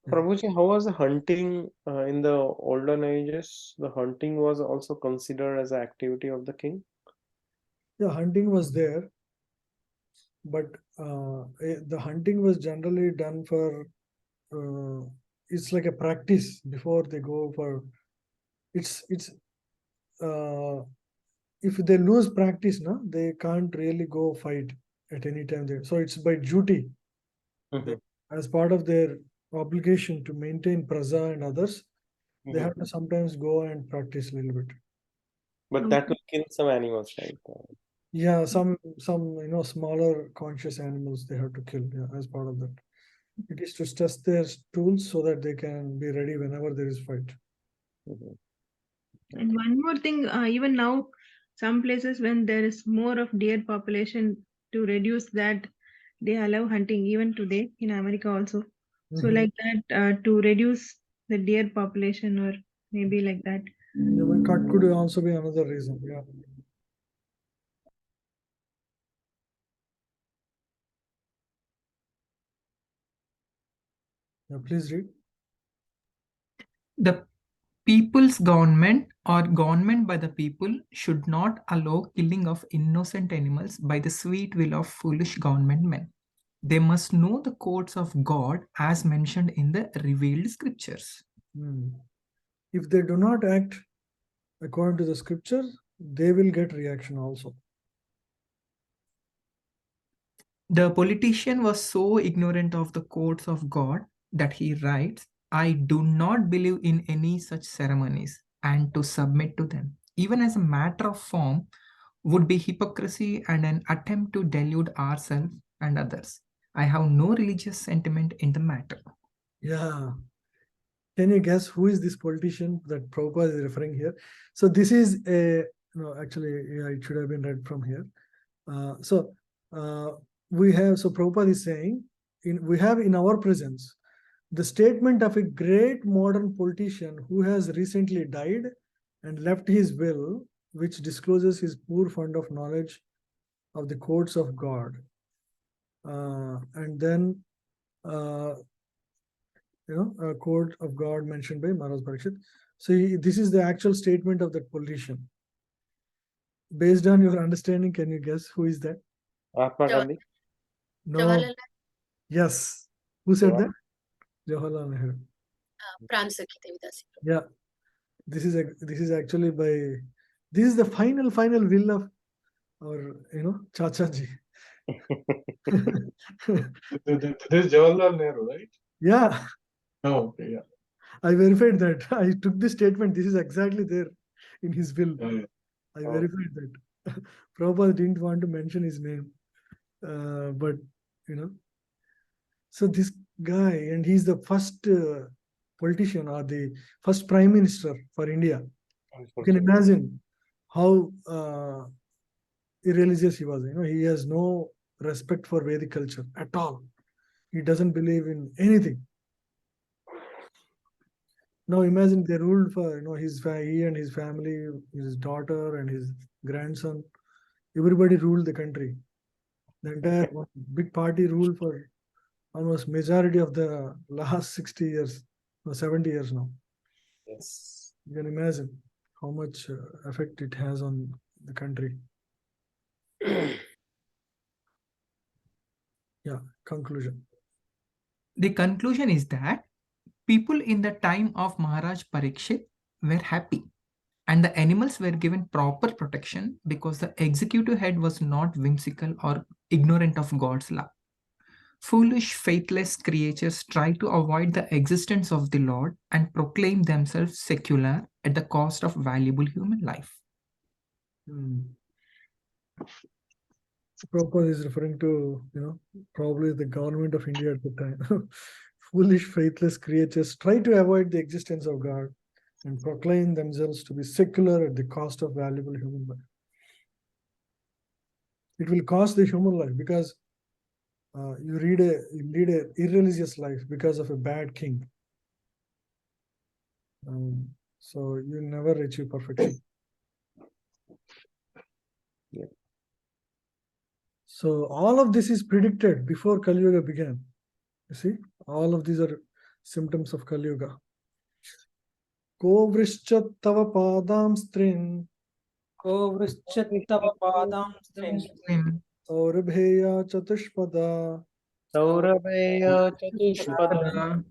Speaker 2: Prabhuji, how was the hunting in the olden ages? The hunting was also considered as an activity of the king?
Speaker 1: Yeah, hunting was there, but the hunting was generally done for it's like a practice before they go for. It's if they lose practice, no, they can't really go fight at any time there. So it's by duty,
Speaker 2: Mhm.
Speaker 1: as part of their obligation to maintain praja and others, they
Speaker 2: Mhm.
Speaker 1: have to sometimes go and practice a little bit.
Speaker 2: But that will kill some animals, right?
Speaker 1: Yeah, some smaller conscious animals they have to kill, yeah, as part of that. It is to test their tools so that they can be ready whenever there is fight.
Speaker 2: Mhm.
Speaker 6: And one more thing, even now, some places when there is more of deer population, to reduce that, they allow hunting even today in America also. So
Speaker 1: Mhm.
Speaker 6: like that, to reduce the deer population or maybe like that.
Speaker 1: Yeah, but cut could also be another reason. Yeah. Yeah, please read.
Speaker 10: The people's government or government by the people should not allow killing of innocent animals by the sweet will of foolish government men. They must know the codes of God as mentioned in the revealed scriptures.
Speaker 1: If they do not act according to the scripture, they will get reaction also.
Speaker 10: The politician was so ignorant of the codes of God that he writes, I do not believe in any such ceremonies, and to submit to them, even as a matter of form, would be hypocrisy and an attempt to delude ourselves and others. I have no religious sentiment in the matter.
Speaker 1: Yeah. Can you guess who is this politician that Prabhupada is referring here? So this is a, actually, yeah, it should have been read from here. We have, so Prabhupada is saying, we have in our presence the statement of a great modern politician who has recently died and left his will, which discloses his poor fund of knowledge of the codes of God. And then, a code of God mentioned by Maharaj Parikshit. So this is the actual statement of that politician. Based on your understanding, can you guess who is that?
Speaker 2: Mahatma Gandhi.
Speaker 1: No. Yes. Who said that? Jawaharlal Nehru. Yeah. This is actually this is the final will of our Chachaji.
Speaker 7: This is Jawaharlal Nehru, right?
Speaker 1: Yeah.
Speaker 7: Oh, okay, yeah.
Speaker 1: I verified that. I took this statement. This is exactly there in his will.
Speaker 7: Yeah.
Speaker 1: I verified that. Prabhupada didn't want to mention his name. But, so this guy, and he's the first politician or the first prime minister for India. You can imagine how irreligious he was. He has no respect for Vedic culture at all. He doesn't believe in anything. Now imagine they ruled for he and his family, his daughter and his grandson. Everybody ruled the country. The entire big party ruled for almost majority of the last 60 years or 70 years now.
Speaker 2: Yes.
Speaker 1: You can imagine how much effect it has on the country. Yeah, conclusion.
Speaker 10: The conclusion is that people in the time of Maharaj Parikshit were happy, and the animals were given proper protection because the executive head was not whimsical or ignorant of God's law. Foolish, faithless creatures try to avoid the existence of the Lord and proclaim themselves secular at the cost of valuable human life.
Speaker 1: Prabhupada is referring to, probably the government of India at the time. Foolish, faithless creatures try to avoid the existence of God and proclaim themselves to be secular at the cost of valuable human life. It will cost the human life because you lead a irreligious life because of a bad king. So you never achieve perfection.
Speaker 2: Yeah.
Speaker 1: So all of this is predicted before Kali Yuga began. You see, all of these are symptoms of Kali Yuga. Ko vrishchat tava padam strin
Speaker 3: Ko vrishchattava padam strim
Speaker 1: saurabheya chatushpada
Speaker 2: Saurabheya Chatushpada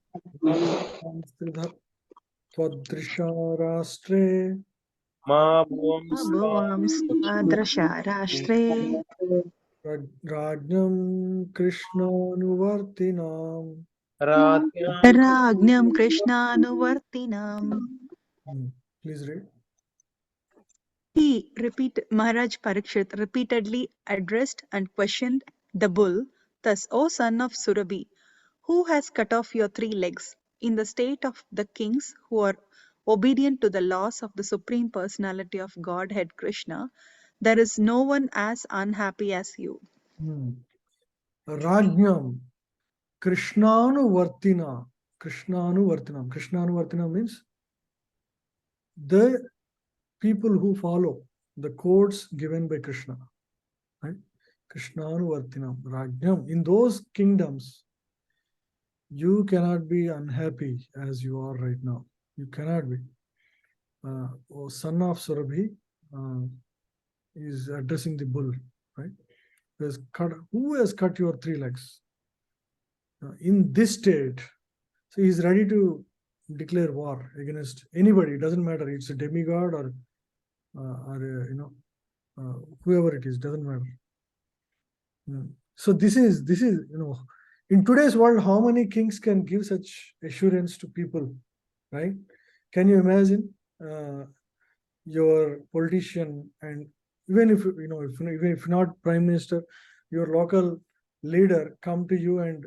Speaker 1: त्वदृशाराष्ट्रे
Speaker 2: मा भुवं
Speaker 6: भुवं सदृशराष्ट्रे
Speaker 1: राज्ञं कृष्णानुवर्तिनाम्.
Speaker 2: राज्ञां
Speaker 6: राज्ञं कृष्णानुवर्तिनम्.
Speaker 1: Please read.
Speaker 6: Maharaj Parikshit repeatedly addressed and questioned the bull, thus, O son of Surabhi, who has cut off your 3 legs? In the state of the kings who are obedient to the laws of the Supreme Personality of Godhead Krishna, there is no one as unhappy as you.
Speaker 1: Rajnam Krishnanu Vartinam. Krishnanu means the people who follow the codes given by Krishna. Right? Krishnanu Vartinam. Rajnam. In those kingdoms, you cannot be unhappy as you are right now. You cannot be. O son of Surabhi is addressing the bull, right? Who has cut your 3 legs? In this state, so he's ready to declare war against anybody. It doesn't matter. It's a demigod or whoever it is. Doesn't matter. So this is in today's world, how many kings can give such assurance to people, right? Can you imagine your politician, and even if even if not prime minister, your local leader come to you and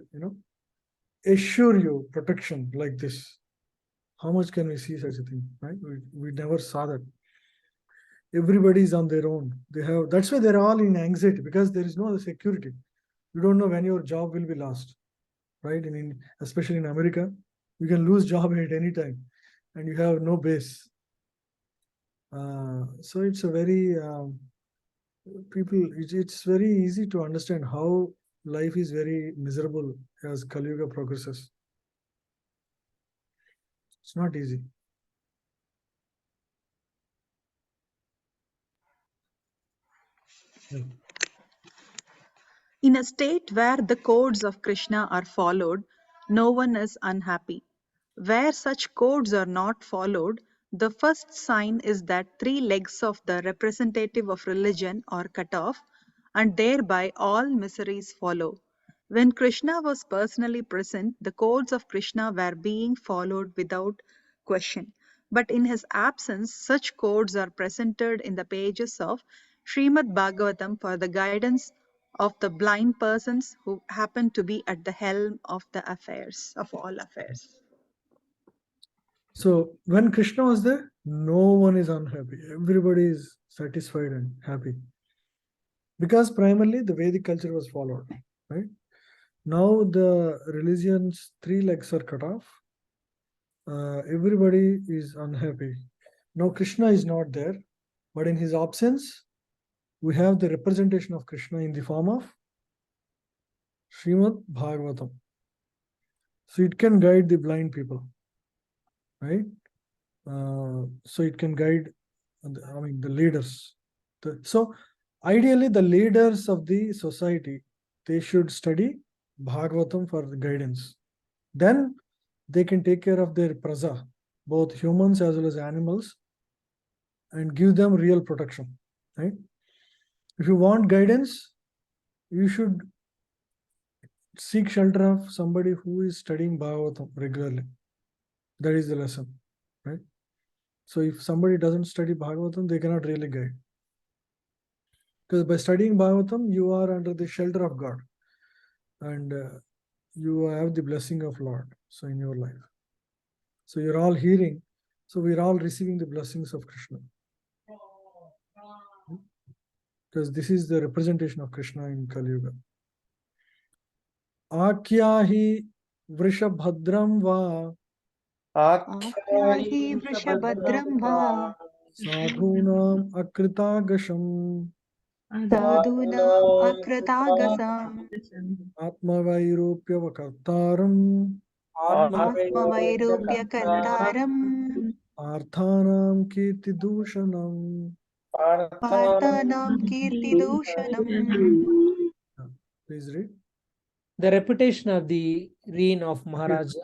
Speaker 1: assure you protection like this? How much can we see such a thing, right? We never saw that. Everybody is on their own. That's why they're all in anxiety, because there is no security. You don't know when your job will be lost, right? Especially in America, you can lose job at any time, and you have no base. So it's a very it's very easy to understand how life is very miserable as Kali Yuga progresses. It's not easy.
Speaker 6: In a state where the codes of Krishna are followed, no one is unhappy. Where such codes are not followed, the first sign is that 3 legs of the representative of religion are cut off, and thereby all miseries follow. When Krishna was personally present, the codes of Krishna were being followed without question. But in his absence, such codes are presented in the pages of Srimad Bhagavatam for the guidance of the blind persons who happen to be at the helm of the affairs, of all affairs.
Speaker 1: So when Krishna was there, no one is unhappy. Everybody is satisfied and happy. Because primarily the Vedic culture was followed, right? Now the religion's 3 legs are cut off. Everybody is unhappy. Now Krishna is not there, but in his absence, we have the representation of Krishna in the form of Srimad Bhagavatam. So it can guide the blind people, right? So it can guide, the leaders. So ideally, the leaders of the society, they should study Bhagavatam for the guidance. Then they can take care of their praja, both humans as well as animals, and give them real protection, right? If you want guidance, you should seek shelter of somebody who is studying Bhagavatam regularly. That is the lesson, right? So if somebody doesn't study Bhagavatam, they cannot really guide. Because by studying Bhagavatam, you are under the shelter of God, and you have the blessing of Lord. So in your life, so you're all hearing. So we're all receiving the blessings of Krishna, because this is the representation of Krishna in Kali Yuga. Akyahi Vrishabhadram va
Speaker 6: Akyahi Vrishabhadram va
Speaker 1: Sadhunam Akritagasham
Speaker 6: Sadhunam Akritagasam
Speaker 1: Atmavairupya Vakartaram
Speaker 6: Atmavairupya Kartaram
Speaker 1: Arthanam Kirtidushanam.
Speaker 6: Parthanam Kirtidushanam.
Speaker 1: Please read.
Speaker 3: The reputation of the reign of Maharaja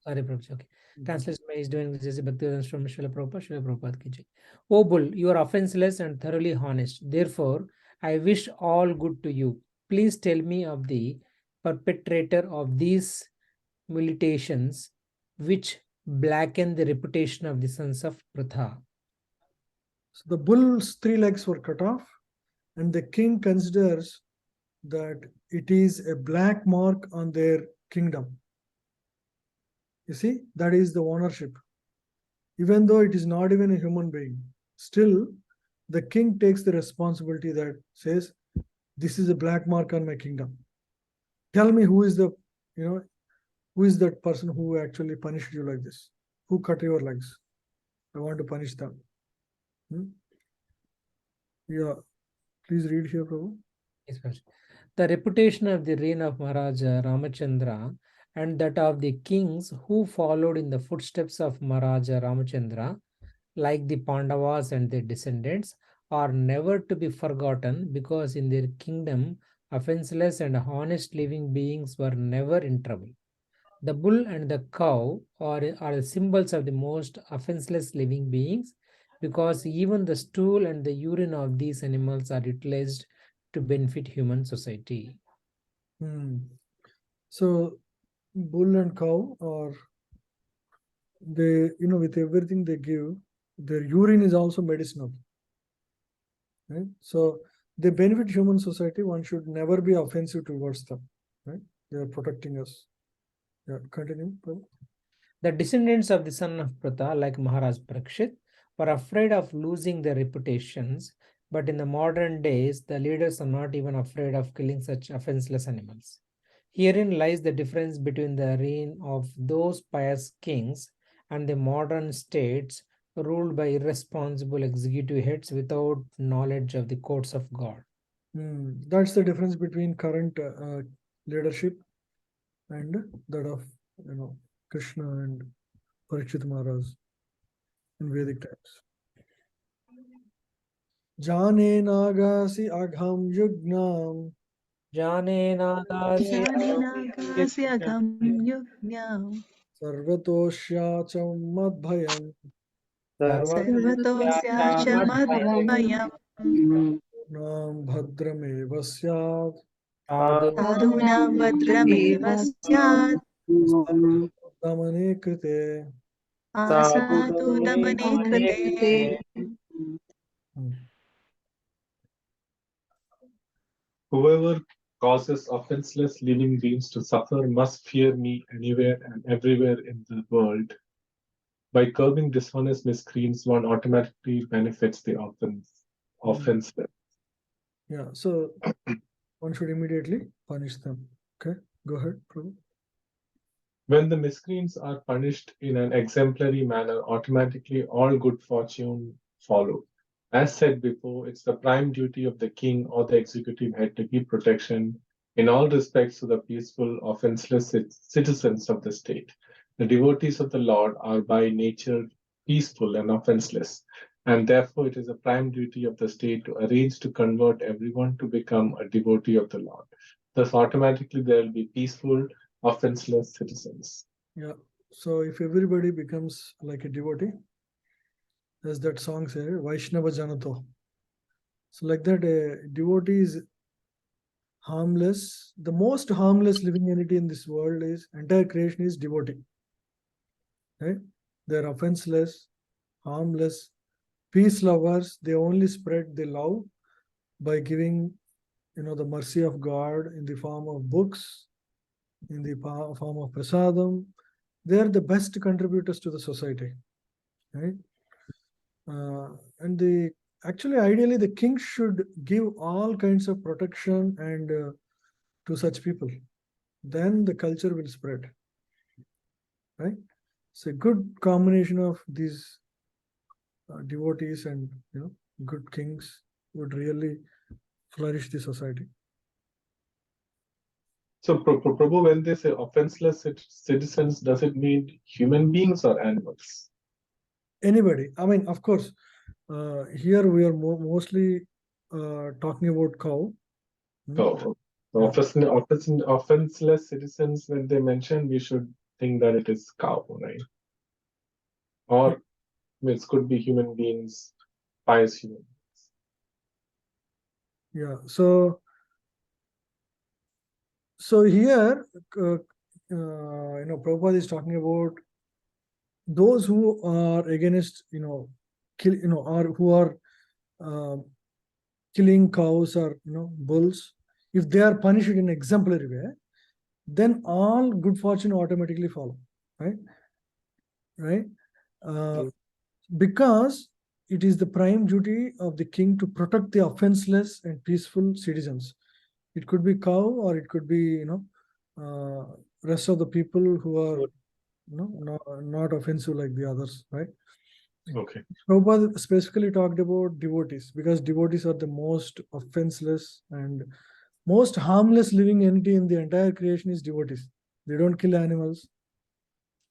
Speaker 3: Sorry, Prabhuji. Okay.
Speaker 1: Mhm.
Speaker 3: Translation by His Divine Grace Bhaktivedanta Swami Srila Prabhupada ki jai. O Bull, you are offenseless and thoroughly honest. Therefore, I wish all good to you. Please tell me of the perpetrator of these mutilations which blacken the reputation of the sons of Pratha.
Speaker 1: So the bull's 3 legs were cut off, and the king considers that it is a black mark on their kingdom. You see, that is the ownership. Even though it is not even a human being, still the king takes the responsibility that says, this is a black mark on my kingdom. Tell me who is the, who is that person who actually punished you like this? Who cut your legs? I want to punish them. Yeah, please read here, Prabhu.
Speaker 3: Yes, Maharaj. The reputation of the reign of Maharaja Ramachandra and that of the kings who followed in the footsteps of Maharaja Ramachandra, like the Pandavas and their descendants, are never to be forgotten because in their kingdom, offenseless and honest living beings were never in trouble. The bull and the cow are the symbols of the most offenseless living beings because even the stool and the urine of these animals are utilized to benefit human society.
Speaker 1: So bull and cow are, they, with everything they give, their urine is also medicinal. Right? So they benefit human society. One should never be offensive towards them. Right? They are protecting us. Yeah, continue, Prabhu.
Speaker 3: The descendants of the son of Pratha, like Maharaj Parikshit, were afraid of losing their reputations, but in the modern days, the leaders are not even afraid of killing such offenseless animals. Herein lies the difference between the reign of those pious kings and the modern states ruled by irresponsible executive heads without knowledge of the courts of God.
Speaker 1: That's the difference between current leadership and that of Krishna and Parikshit Maharaj in Vedic times. Jane nagasi agham yugnam
Speaker 3: Jane
Speaker 6: Janenagasi agam yujñam
Speaker 1: sarvatoshya madbhayam
Speaker 6: sarvatosya madbhayam
Speaker 1: nam bhadrameva syad
Speaker 6: sadhunam bhadrameva syat
Speaker 1: damane krite.
Speaker 6: asatu damane krite.
Speaker 7: Whoever causes offenseless living beings to suffer must fear me anywhere and everywhere in the world. By curbing dishonest miscreants, one automatically benefits the offenseless.
Speaker 1: Yeah, so one should immediately punish them. Okay, go ahead, Prabhu.
Speaker 7: When the miscreants are punished in an exemplary manner, automatically all good fortune follow. As said before, it's the prime duty of the king or the executive head to give protection in all respects to the peaceful, offenseless citizens of the state. The devotees of the Lord are by nature peaceful and offenseless, and therefore it is a prime duty of the state to arrange to convert everyone to become a devotee of the Lord. Thus, automatically there will be peaceful, offenseless citizens.
Speaker 1: Yeah, so if everybody becomes like a devotee, as that song says, Vaishnava Janato. So like that, a devotee is harmless. The most harmless living entity in this world is, entire creation is devotee. Right? They're offenseless, harmless, peace lovers. They only spread the love by giving, the mercy of God in the form of books, in the form of prasadam. They are the best contributors to the society. Right? And ideally the king should give all kinds of protection and to such people. Then the culture will spread. Right? It's a good combination of these devotees and good kings would really flourish the society.
Speaker 7: So, Prabhu, when they say offenseless citizens, does it mean human beings or animals?
Speaker 1: Anybody. I mean, of course, here we are mostly talking about cow.
Speaker 7: So offenseless citizens, when they mention, we should think that it is cow, right? Or it could be human beings, pious human beings.
Speaker 1: Yeah. So here, Prabhupada is talking about those who are against, or who are uh, killing cows or bulls. If they are punished in exemplary way, then all good fortune automatically follow, right? Right?
Speaker 2: Yes.
Speaker 1: Because it is the prime duty of the king to protect the offenseless and peaceful citizens. It could be cow, or it could be rest of the people who are not offensive like the others, right?
Speaker 7: Okay.
Speaker 1: Prabhupada specifically talked about devotees, because devotees are the most offenseless and most harmless living entity in the entire creation is devotees. They don't kill animals,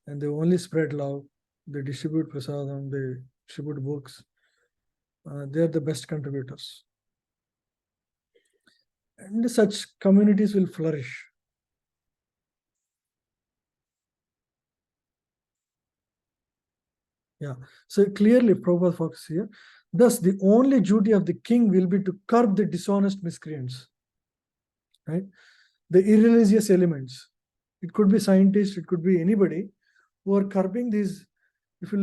Speaker 1: and they only spread love. They distribute prasadam, they distribute books. They are the best contributors. And such communities will flourish. Yeah. So clearly, Prabhupada focuses here. Thus, the only duty of the king will be to curb the dishonest miscreants, right? The irreligious elements. It could be scientists, it could be anybody who are curbing these. If I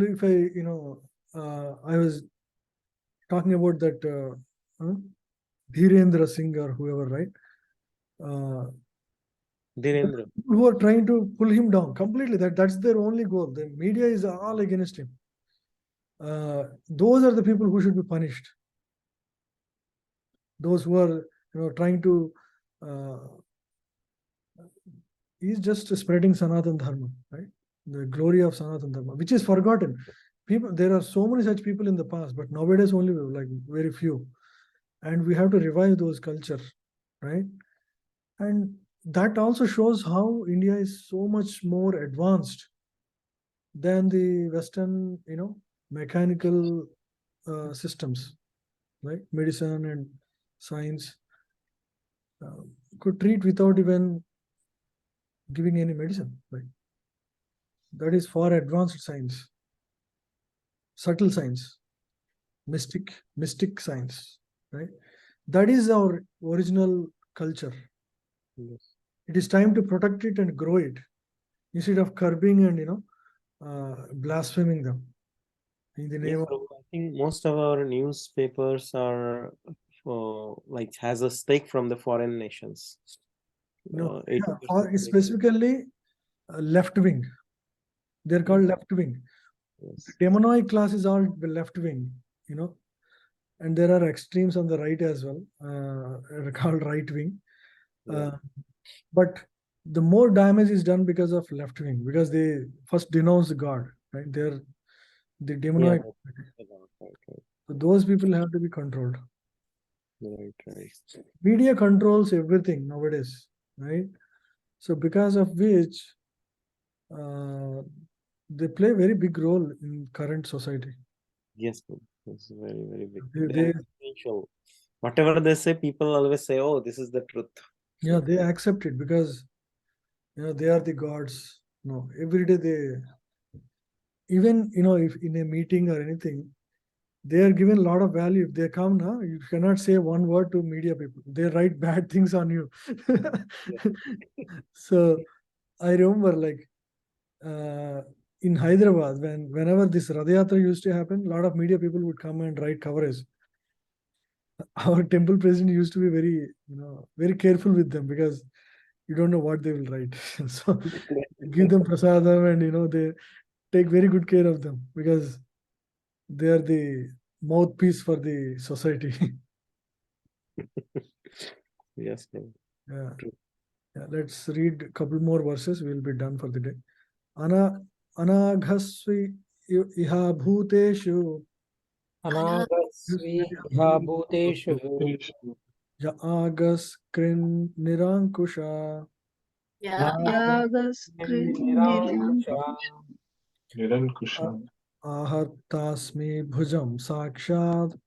Speaker 1: was talking about that Dhirendra Singh or whoever, right?
Speaker 2: Dhirendra.
Speaker 1: Who are trying to pull him down completely. That's their only goal. The media is all against him. Those are the people who should be punished. Those who are trying to he's just spreading Sanatan Dharma, right? The glory of Sanatan Dharma, which is forgotten. There are so many such people in the past, but nowadays only like very few. And we have to revive those cultures, right? And that also shows how India is so much more advanced than the Western, mechanical systems, right? Medicine and science could treat without even giving any medicine, right? That is far advanced science, subtle science, mystic science, right? That is our original culture.
Speaker 2: Yes.
Speaker 1: It is time to protect it and grow it instead of curbing and blaspheming them in the name
Speaker 2: Yes,
Speaker 1: of.
Speaker 2: Prabhu, I think most of our newspapers are like has a stake from the foreign nations.
Speaker 1: No,
Speaker 2: 80%
Speaker 1: specifically left wing. They're called left wing.
Speaker 2: Yes.
Speaker 1: The demonoid class is all left wing, and there are extremes on the right as well, called right wing.
Speaker 2: Yeah.
Speaker 1: But the more damage is done because of left wing, because they first denounce God, right? They're the demonoid.
Speaker 2: Right.
Speaker 1: So those people have to be controlled.
Speaker 2: Right.
Speaker 1: Media controls everything nowadays, right? So because of which they play a very big role in current society.
Speaker 2: Yes, Prabhu. It's very, very big.
Speaker 1: They,
Speaker 2: They're influential. Whatever they say, people always say, "Oh, this is the truth."
Speaker 1: yeah, they accept it because they are the gods. No, every day even if in a meeting or anything, they are given a lot of value. If they come now, you cannot say one word to media people. They write bad things on you. So I remember like in Hyderabad, whenever this Rath Yatra used to happen, a lot of media people would come and write coverage. Our temple president used to be very careful with them because you don't know what they will write. So give them prasadam, and they take very good care of them because they are the mouthpiece for the society.
Speaker 2: Yes, Prabhu.
Speaker 1: Yeah.
Speaker 2: True.
Speaker 1: Yeah, let's read a couple more verses. We'll be done for the day. Anaghasvi iha bhuteshu
Speaker 3: अनागस्विहा भूतेषु
Speaker 1: ya agas krin nirankusha
Speaker 3: निरङ्कुशा
Speaker 7: Nirankusha.
Speaker 1: ahartasmi bhujam sakshat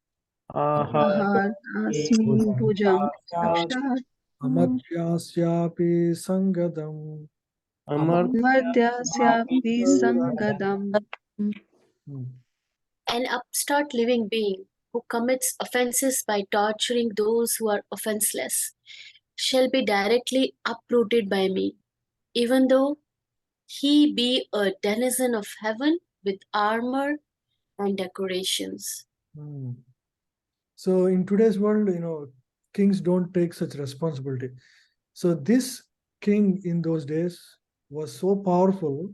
Speaker 5: Asmi bhujam sakshat
Speaker 1: amatyasyapi sangadam
Speaker 5: Amartyasyapi sangadam.
Speaker 1: Hmm.
Speaker 11: An upstart living being who commits offenses by torturing those who are offenseless shall be directly uprooted by me, even though he be a denizen of heaven with armor and decorations.
Speaker 1: Hmm. So in today's world, kings don't take such responsibility. So this king in those days was so powerful.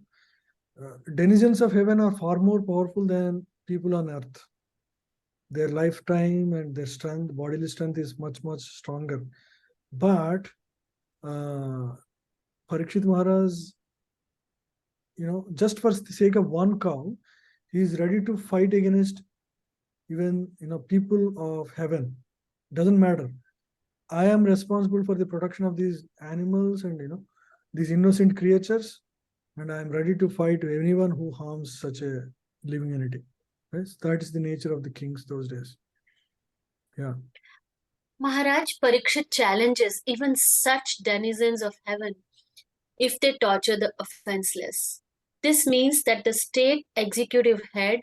Speaker 1: Denizens of heaven are far more powerful than people on earth. Their lifetime and their strength, bodily strength, is much, much stronger. But Parikshit Maharaj, just for the sake of one cow, he is ready to fight against even people of heaven. Doesn't matter. I am responsible for the protection of these animals and these innocent creatures, and I am ready to fight anyone who harms such a living entity. Right? That is the nature of the kings those days. Yeah.
Speaker 11: Maharaj Parikshit challenges even such denizens of heaven if they torture the offenseless. This means that the state executive head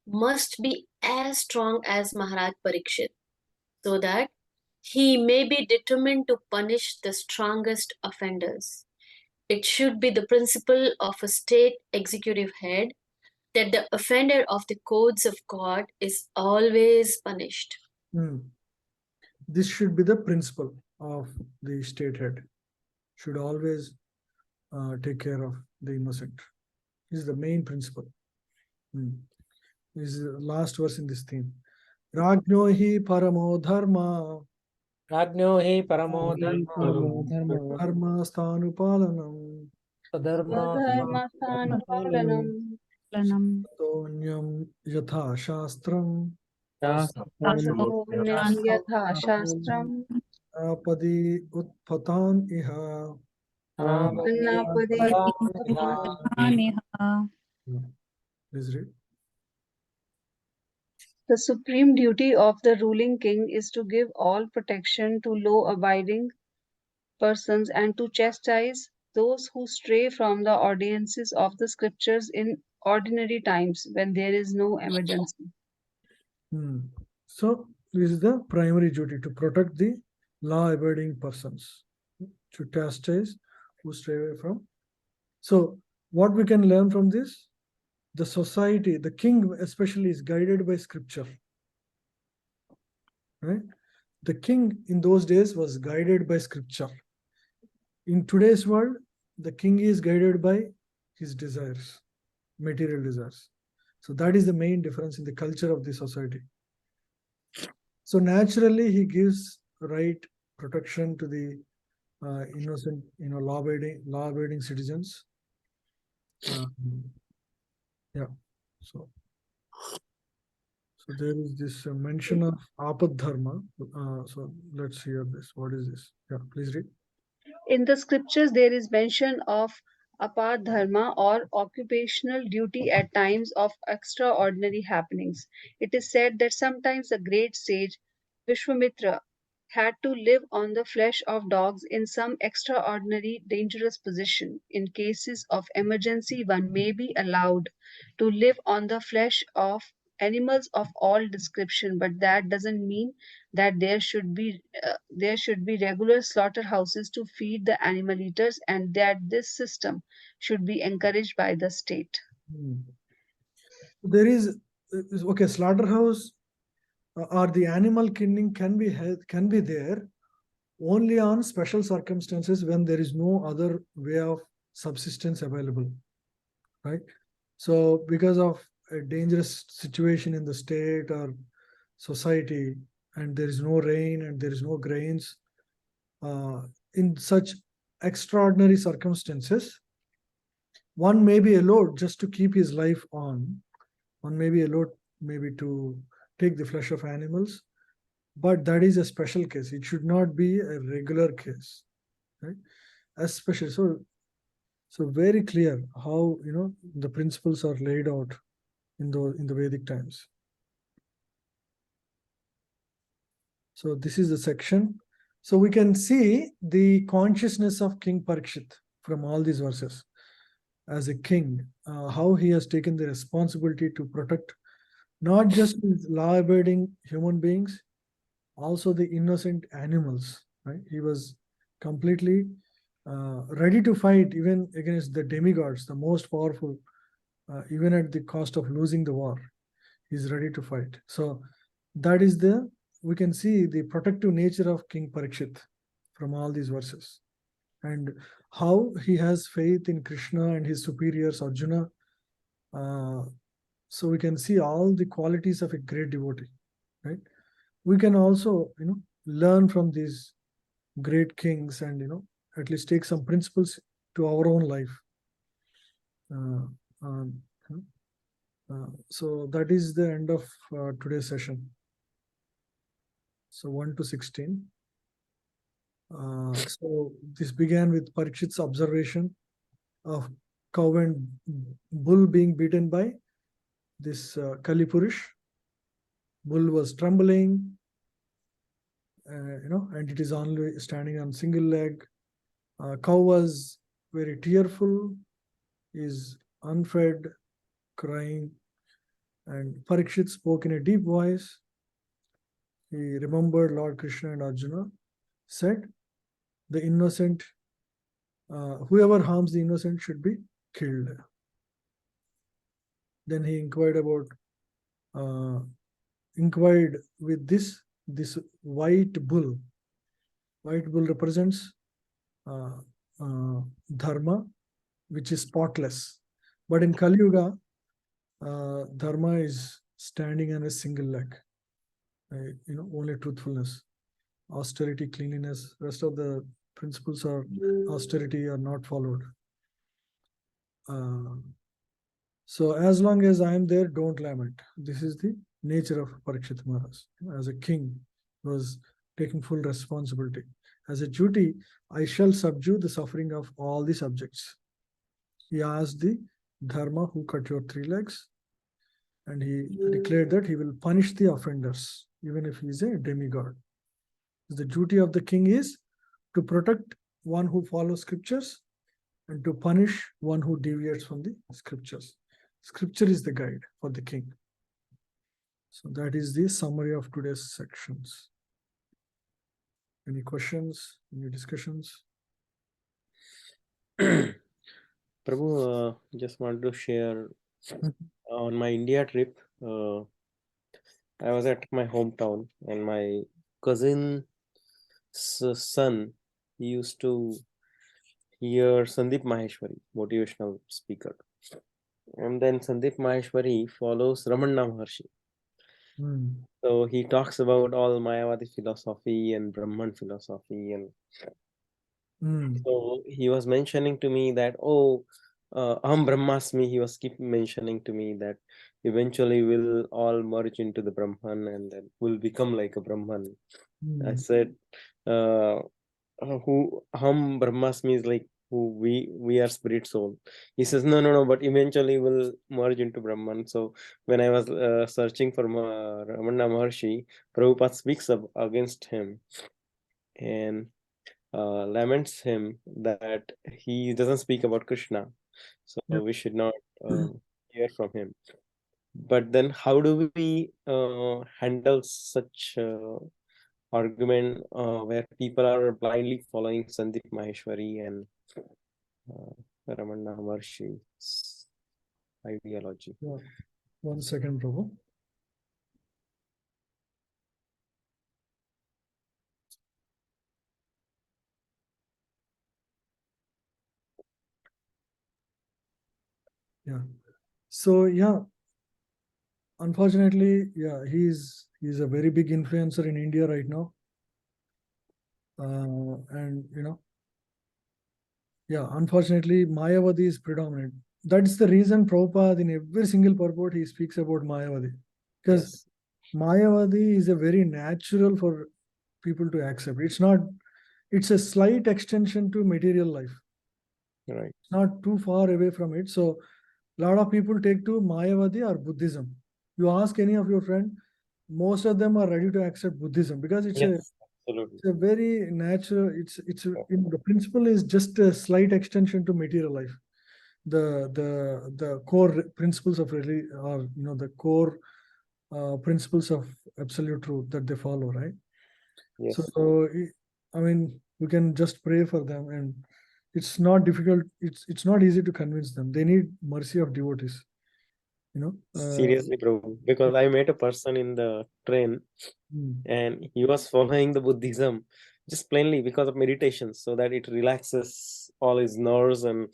Speaker 11: must be as strong as Maharaj Parikshit, so that he may be determined to punish the strongest offenders. It should be the principle of a state executive head that the offender of the codes of God is always punished.
Speaker 1: Hmm. This should be the principle of the state head. Should always take care of the innocent. This is the main principle. This is the last verse in this theme. Rajno hi paramo dharma.
Speaker 3: Rajno hi paramo dharma.
Speaker 1: Dharma sthanupalanam.
Speaker 5: Dharmastanupalanam.
Speaker 1: Tonyam yatha shastram.
Speaker 5: Asatonyam yatha shastram.
Speaker 1: Apadi utpatan iha.
Speaker 5: Annapade
Speaker 1: Please read.
Speaker 5: The supreme duty of the ruling king is to give all protection to law-abiding persons and to chastise those who stray from the ordinances of the scriptures in ordinary times when there is no emergency.
Speaker 1: So this is the primary duty, to protect the law-abiding persons, to chastise who stray away from. So what we can learn from this? The society, the king especially, is guided by scripture. Right? The king in those days was guided by scripture. In today's world, the king is guided by his desires, material desires. So that is the main difference in the culture of the society. So naturally, he gives right protection to the innocent, law-abiding citizens. Yeah. So there is this mention of apad dharma. So let's hear this. What is this? Yeah, please read.
Speaker 5: In the scriptures, there is mention of apadharma or occupational duty at times of extraordinary happenings. It is said that sometimes the great sage Vishwamitra had to live on the flesh of dogs in some extraordinary dangerous position. In cases of emergency, one may be allowed to live on the flesh of animals of all description, but that doesn't mean that there should be regular slaughterhouses to feed the animal eaters, and that this system should be encouraged by the state.
Speaker 1: There is okay, slaughterhouse or the animal killing can be there only on special circumstances when there is no other way of subsistence available, right? So because of a dangerous situation in the state or society, and there is no rain and there is no grains, in such extraordinary circumstances, one may be allowed just to keep his life on. One may be allowed maybe to take the flesh of animals, but that is a special case. It should not be a regular case, right? Especially so very clear how the principles are laid out in the Vedic times. So this is the section. So we can see the consciousness of King Parikshit from all these verses. As a king, how he has taken the responsibility to protect not just his law-abiding human beings, also the innocent animals. Right? He was completely ready to fight even against the demigods, the most powerful, even at the cost of losing the war. He's ready to fight. So that is we can see the protective nature of King Parikshit from all these verses, and how he has faith in Krishna and his superiors Arjuna. So we can see all the qualities of a great devotee, right? We can also, learn from these great kings and, at least take some principles to our own life. So that is the end of today's session. So 1 to 16. So this began with Parikshit's observation of cow and bull being beaten by this Kali Purush. Bull was trembling, and it is only standing on single leg. Cow was very tearful, is unfed, crying, and Parikshit spoke in a deep voice. He remembered Lord Krishna and Arjuna, said, the innocent, whoever harms the innocent should be killed. Then he inquired with this white bull. White bull represents dharma, which is spotless. But in Kali Yuga, dharma is standing on a single leg. Only truthfulness, austerity, cleanliness, rest of the principles of austerity are not followed. So as long as I am there, don't lament. This is the nature of Parikshit Maharaj. As a king, was taking full responsibility. As a duty, I shall subdue the suffering of all the subjects. He asked the Dharma, who cut your 3 legs, and he declared that he will punish the offenders, even if he is a demigod. The duty of the king is to protect one who follows scriptures and to punish one who deviates from the scriptures. Scripture is the guide for the king. So that is the summary of today's sections. Any questions? Any discussions?
Speaker 2: Prabhu, just want to share on my India trip. I was at my hometown, and my cousin's son, he used to hear Sandeep Maheshwari, motivational speaker. And then Sandeep Maheshwari follows Ramana Maharshi. So he talks about all Mayavadi philosophy and Brahman philosophy. And so he was mentioning to me that, Aham Brahmasmi, he was keep mentioning to me that eventually we'll all merge into the Brahman and then we'll become like a Brahman. I said, who Aham Brahmasmi is like who we are spirit soul. He says, no, but eventually we'll merge into Brahman. So when I was searching for Ramana Maharshi, Prabhupada speaks up against him and laments him that he doesn't speak about Krishna. So we should not hear from him. But then how do we handle such argument where people are blindly following Sandeep Maheshwari and Ramana Maharshi's ideology?
Speaker 1: 1 second, Prabhu. Yeah. So unfortunately, he's a very big influencer in India right now. And unfortunately, Mayavadi is predominant. That's the reason Prabhupada, in every single purport, he speaks about Mayavadi. Because Mayavadi is a very natural for people to accept. It's a slight extension to material life.
Speaker 2: Right.
Speaker 1: Not too far away from it. So a lot of people take to Mayavadi or Buddhism. You ask any of your friends, most of them are ready to accept Buddhism because it's
Speaker 2: Absolutely.
Speaker 1: It's a very natural. The principle is just a slight extension to material life. The core principles of really are the core principles of absolute truth that they follow, right?
Speaker 2: Yes.
Speaker 1: So I mean, we can just pray for them, and it's not difficult. It's not easy to convince them. They need mercy of devotees.
Speaker 2: Seriously, bro. Because I met a person in the train and he was following the Buddhism just plainly because of meditation, so that it relaxes all his nerves and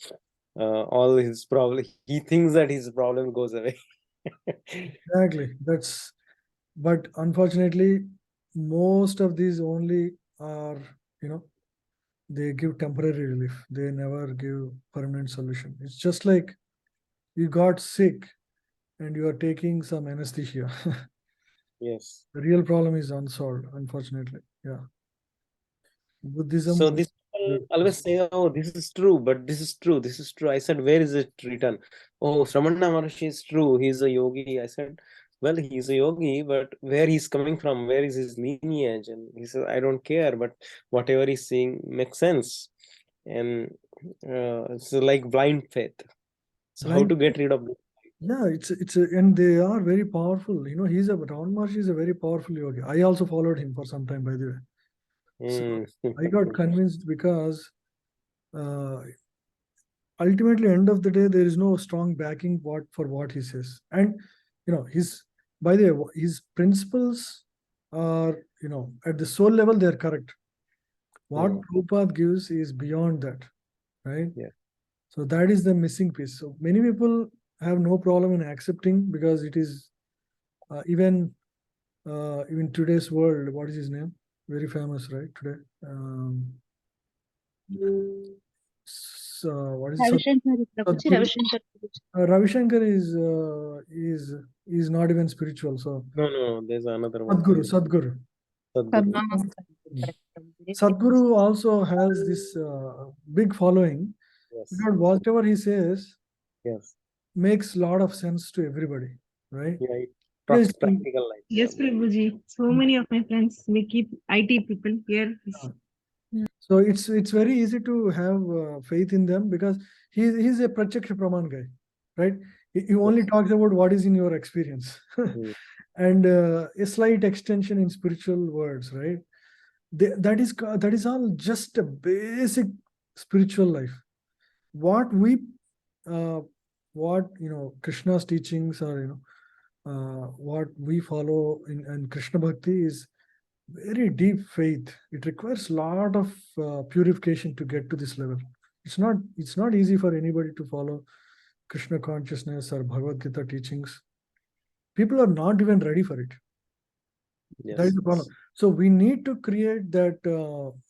Speaker 2: all his problem. He thinks that his problem goes away.
Speaker 1: Exactly. But unfortunately, most of these only are, they give temporary relief. They never give permanent solution. It's just like you got sick and you are taking some anesthesia.
Speaker 2: Yes.
Speaker 1: The real problem is unsolved, unfortunately. Yeah. Buddhism.
Speaker 2: So these people always say, "Oh, this is true, but this is true, this is true." I said, "Where is it written?" "Oh, Sramana Maharshi is true. He's a yogi." I said, "Well, he's a yogi, but where he's coming from, where is his lineage?" And he said, "I don't care, but whatever he's saying makes sense." And it's like blind faith. So how to get rid of this?
Speaker 1: Yeah, and they are very powerful. Raman Maharshi is a very powerful yogi. I also followed him for some time, by the way. So I got convinced because ultimately, end of the day, there is no strong backing for what he says. And by the way, his principles are, at the soul level, they're correct. What Prabhupada gives is beyond that, right?
Speaker 2: Yeah.
Speaker 1: So that is the missing piece. So many people have no problem in accepting because it is even today's world. What is his name? Very famous, right? Today. So what is
Speaker 6: Ravishankar Prabhuji,
Speaker 1: Sadhguru?
Speaker 6: Ravishankar Prabhuji.
Speaker 1: Ravi Shankar is not even spiritual. So
Speaker 2: No, there's another one.
Speaker 1: Sadhguru.
Speaker 2: Sadhguru.
Speaker 1: Sadhguru also has this big following.
Speaker 2: Yes.
Speaker 1: Because whatever he says
Speaker 2: Yes.
Speaker 1: makes a lot of sense to everybody, right?
Speaker 2: Yeah, it talks practical life.
Speaker 6: Yes, Prabhuji. So many of my friends, we keep IT people here.
Speaker 1: So it's very easy to have faith in them because he's a Pratyaksha Praman guy, right? He only talks about what is in your experience, and a slight extension in spiritual words, right? That is all just a basic spiritual life. What Krishna's teachings or what we follow in Krishna Bhakti is very deep faith. It requires a lot of purification to get to this level. It's not easy for anybody to follow Krishna consciousness or Bhagavad Gita teachings. People are not even ready for it.
Speaker 2: Yes.
Speaker 1: That is the problem. So we need to create that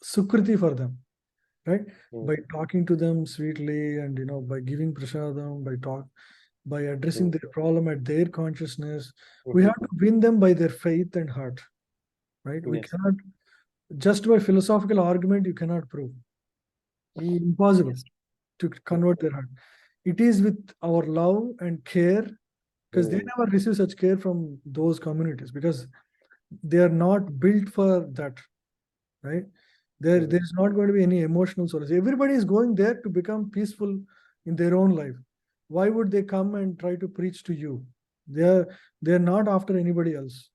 Speaker 1: sukriti for them, right? By talking to them sweetly and by giving prasadam, by addressing their problem at their consciousness. We have to win them by their faith and heart, right? We cannot just by philosophical argument, you cannot prove. Impossible to convert their heart. It is with our love and care, because they never receive such care from those communities because they are not built for that, right? There's not going to be any emotional source. Everybody is going there to become peaceful in their own life. Why would they come and try to preach to you? They're not after anybody else.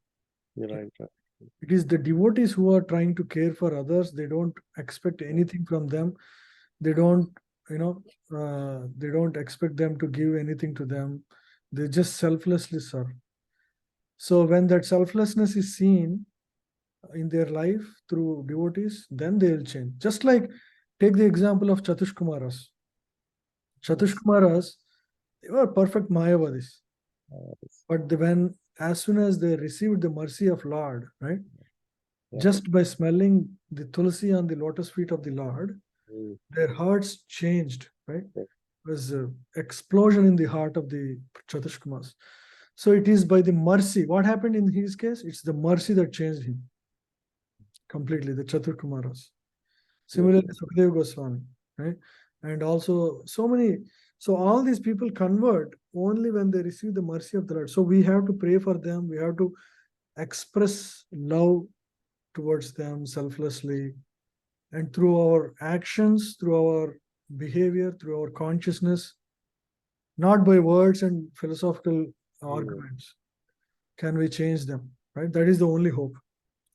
Speaker 2: Right.
Speaker 1: It is the devotees who are trying to care for others. They don't expect anything from them. They don't expect them to give anything to them. They just selflessly serve. So when that selflessness is seen in their life through devotees, then they'll change. Just like, take the example of Chatushkumaras. Chatushkumaras, they were perfect Mayavadis. But as soon as they received the mercy of Lord, right? Just by smelling the tulsi on the lotus feet of the Lord, their hearts changed, right? It was an explosion in the heart of the Chatushkumaras. So it is by the mercy. What happened in his case? It's the mercy that changed him completely, the Chaturkumaras. Similarly, Sukadeva Goswami, right? And also so all these people convert only when they receive the mercy of the Lord. So we have to pray for them. We have to express love towards them selflessly, and through our actions, through our behavior, through our consciousness, not by words and philosophical arguments, can we change them, right? That is the only hope.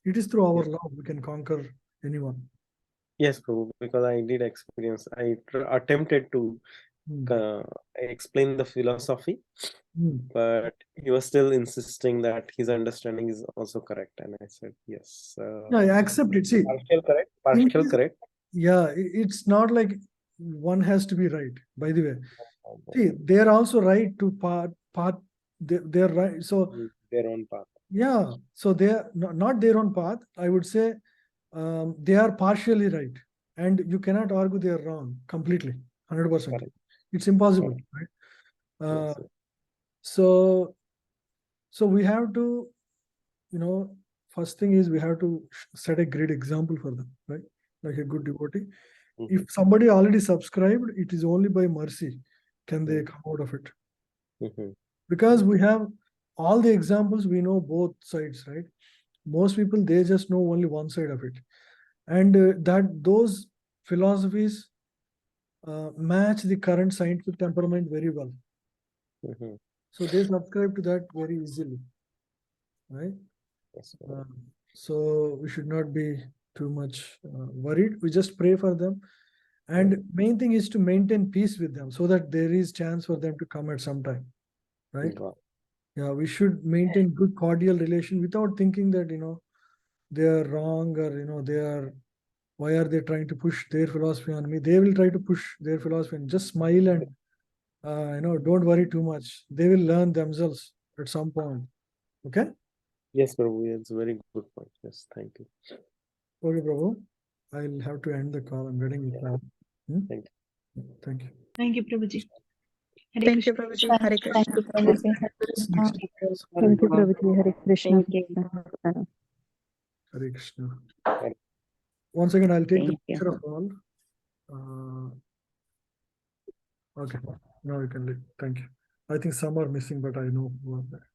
Speaker 1: It is through our love we can conquer anyone.
Speaker 2: Yes, Prabhu, because I did experience. I attempted to explain the philosophy, but he was still insisting that his understanding is also correct, and I said yes.
Speaker 1: Yeah, I accept it. See,
Speaker 2: partial correct, partial correct.
Speaker 1: Yeah, it's not like one has to be right. By the way, see, they're also right to path. They're right. So
Speaker 2: Their own path.
Speaker 1: yeah, so they're not their own path. I would say they are partially right, and you cannot argue they are wrong completely, 100%. It's impossible, right?
Speaker 2: Yes,
Speaker 1: So we have to, first thing is we have to set a great example for them, right? Like a good devotee. If somebody already subscribed, it is only by mercy can they come out of it. Because we have all the examples, we know both sides, right? Most people, they just know only one side of it. And that those philosophies match the current scientific temperament very well. So they subscribe to that very easily, right? So we should not be too much worried. We just pray for them. And main thing is to maintain peace with them so that there is chance for them to come at some time, right? Yeah, we should maintain good cordial relation without thinking that, they are wrong or, why are they trying to push their philosophy on me? They will try to push their philosophy and just smile and, don't worry too much. They will learn themselves at some point. Okay?
Speaker 2: Yes, Prabhu, it's a very good point. Yes, thank you.
Speaker 1: Okay, Prabhu. I'll have to end the call. I'm getting it now.
Speaker 2: Thank you.
Speaker 1: Thank you.
Speaker 6: Thank you, Prabhuji. Hare
Speaker 12: Thank you,
Speaker 6: Krishna.
Speaker 12: Prabhuji. Hare
Speaker 9: Thank
Speaker 12: Krishna.
Speaker 9: you, Prabhuji.
Speaker 1: Next.
Speaker 13: Thank you, Prabhuji. Hare Krishna.
Speaker 1: Hare Krishna. One second, I'll take the
Speaker 13: Thank you.
Speaker 1: picture of all. Okay, now you can leave. Thank you. I think some are missing, but I know who are there.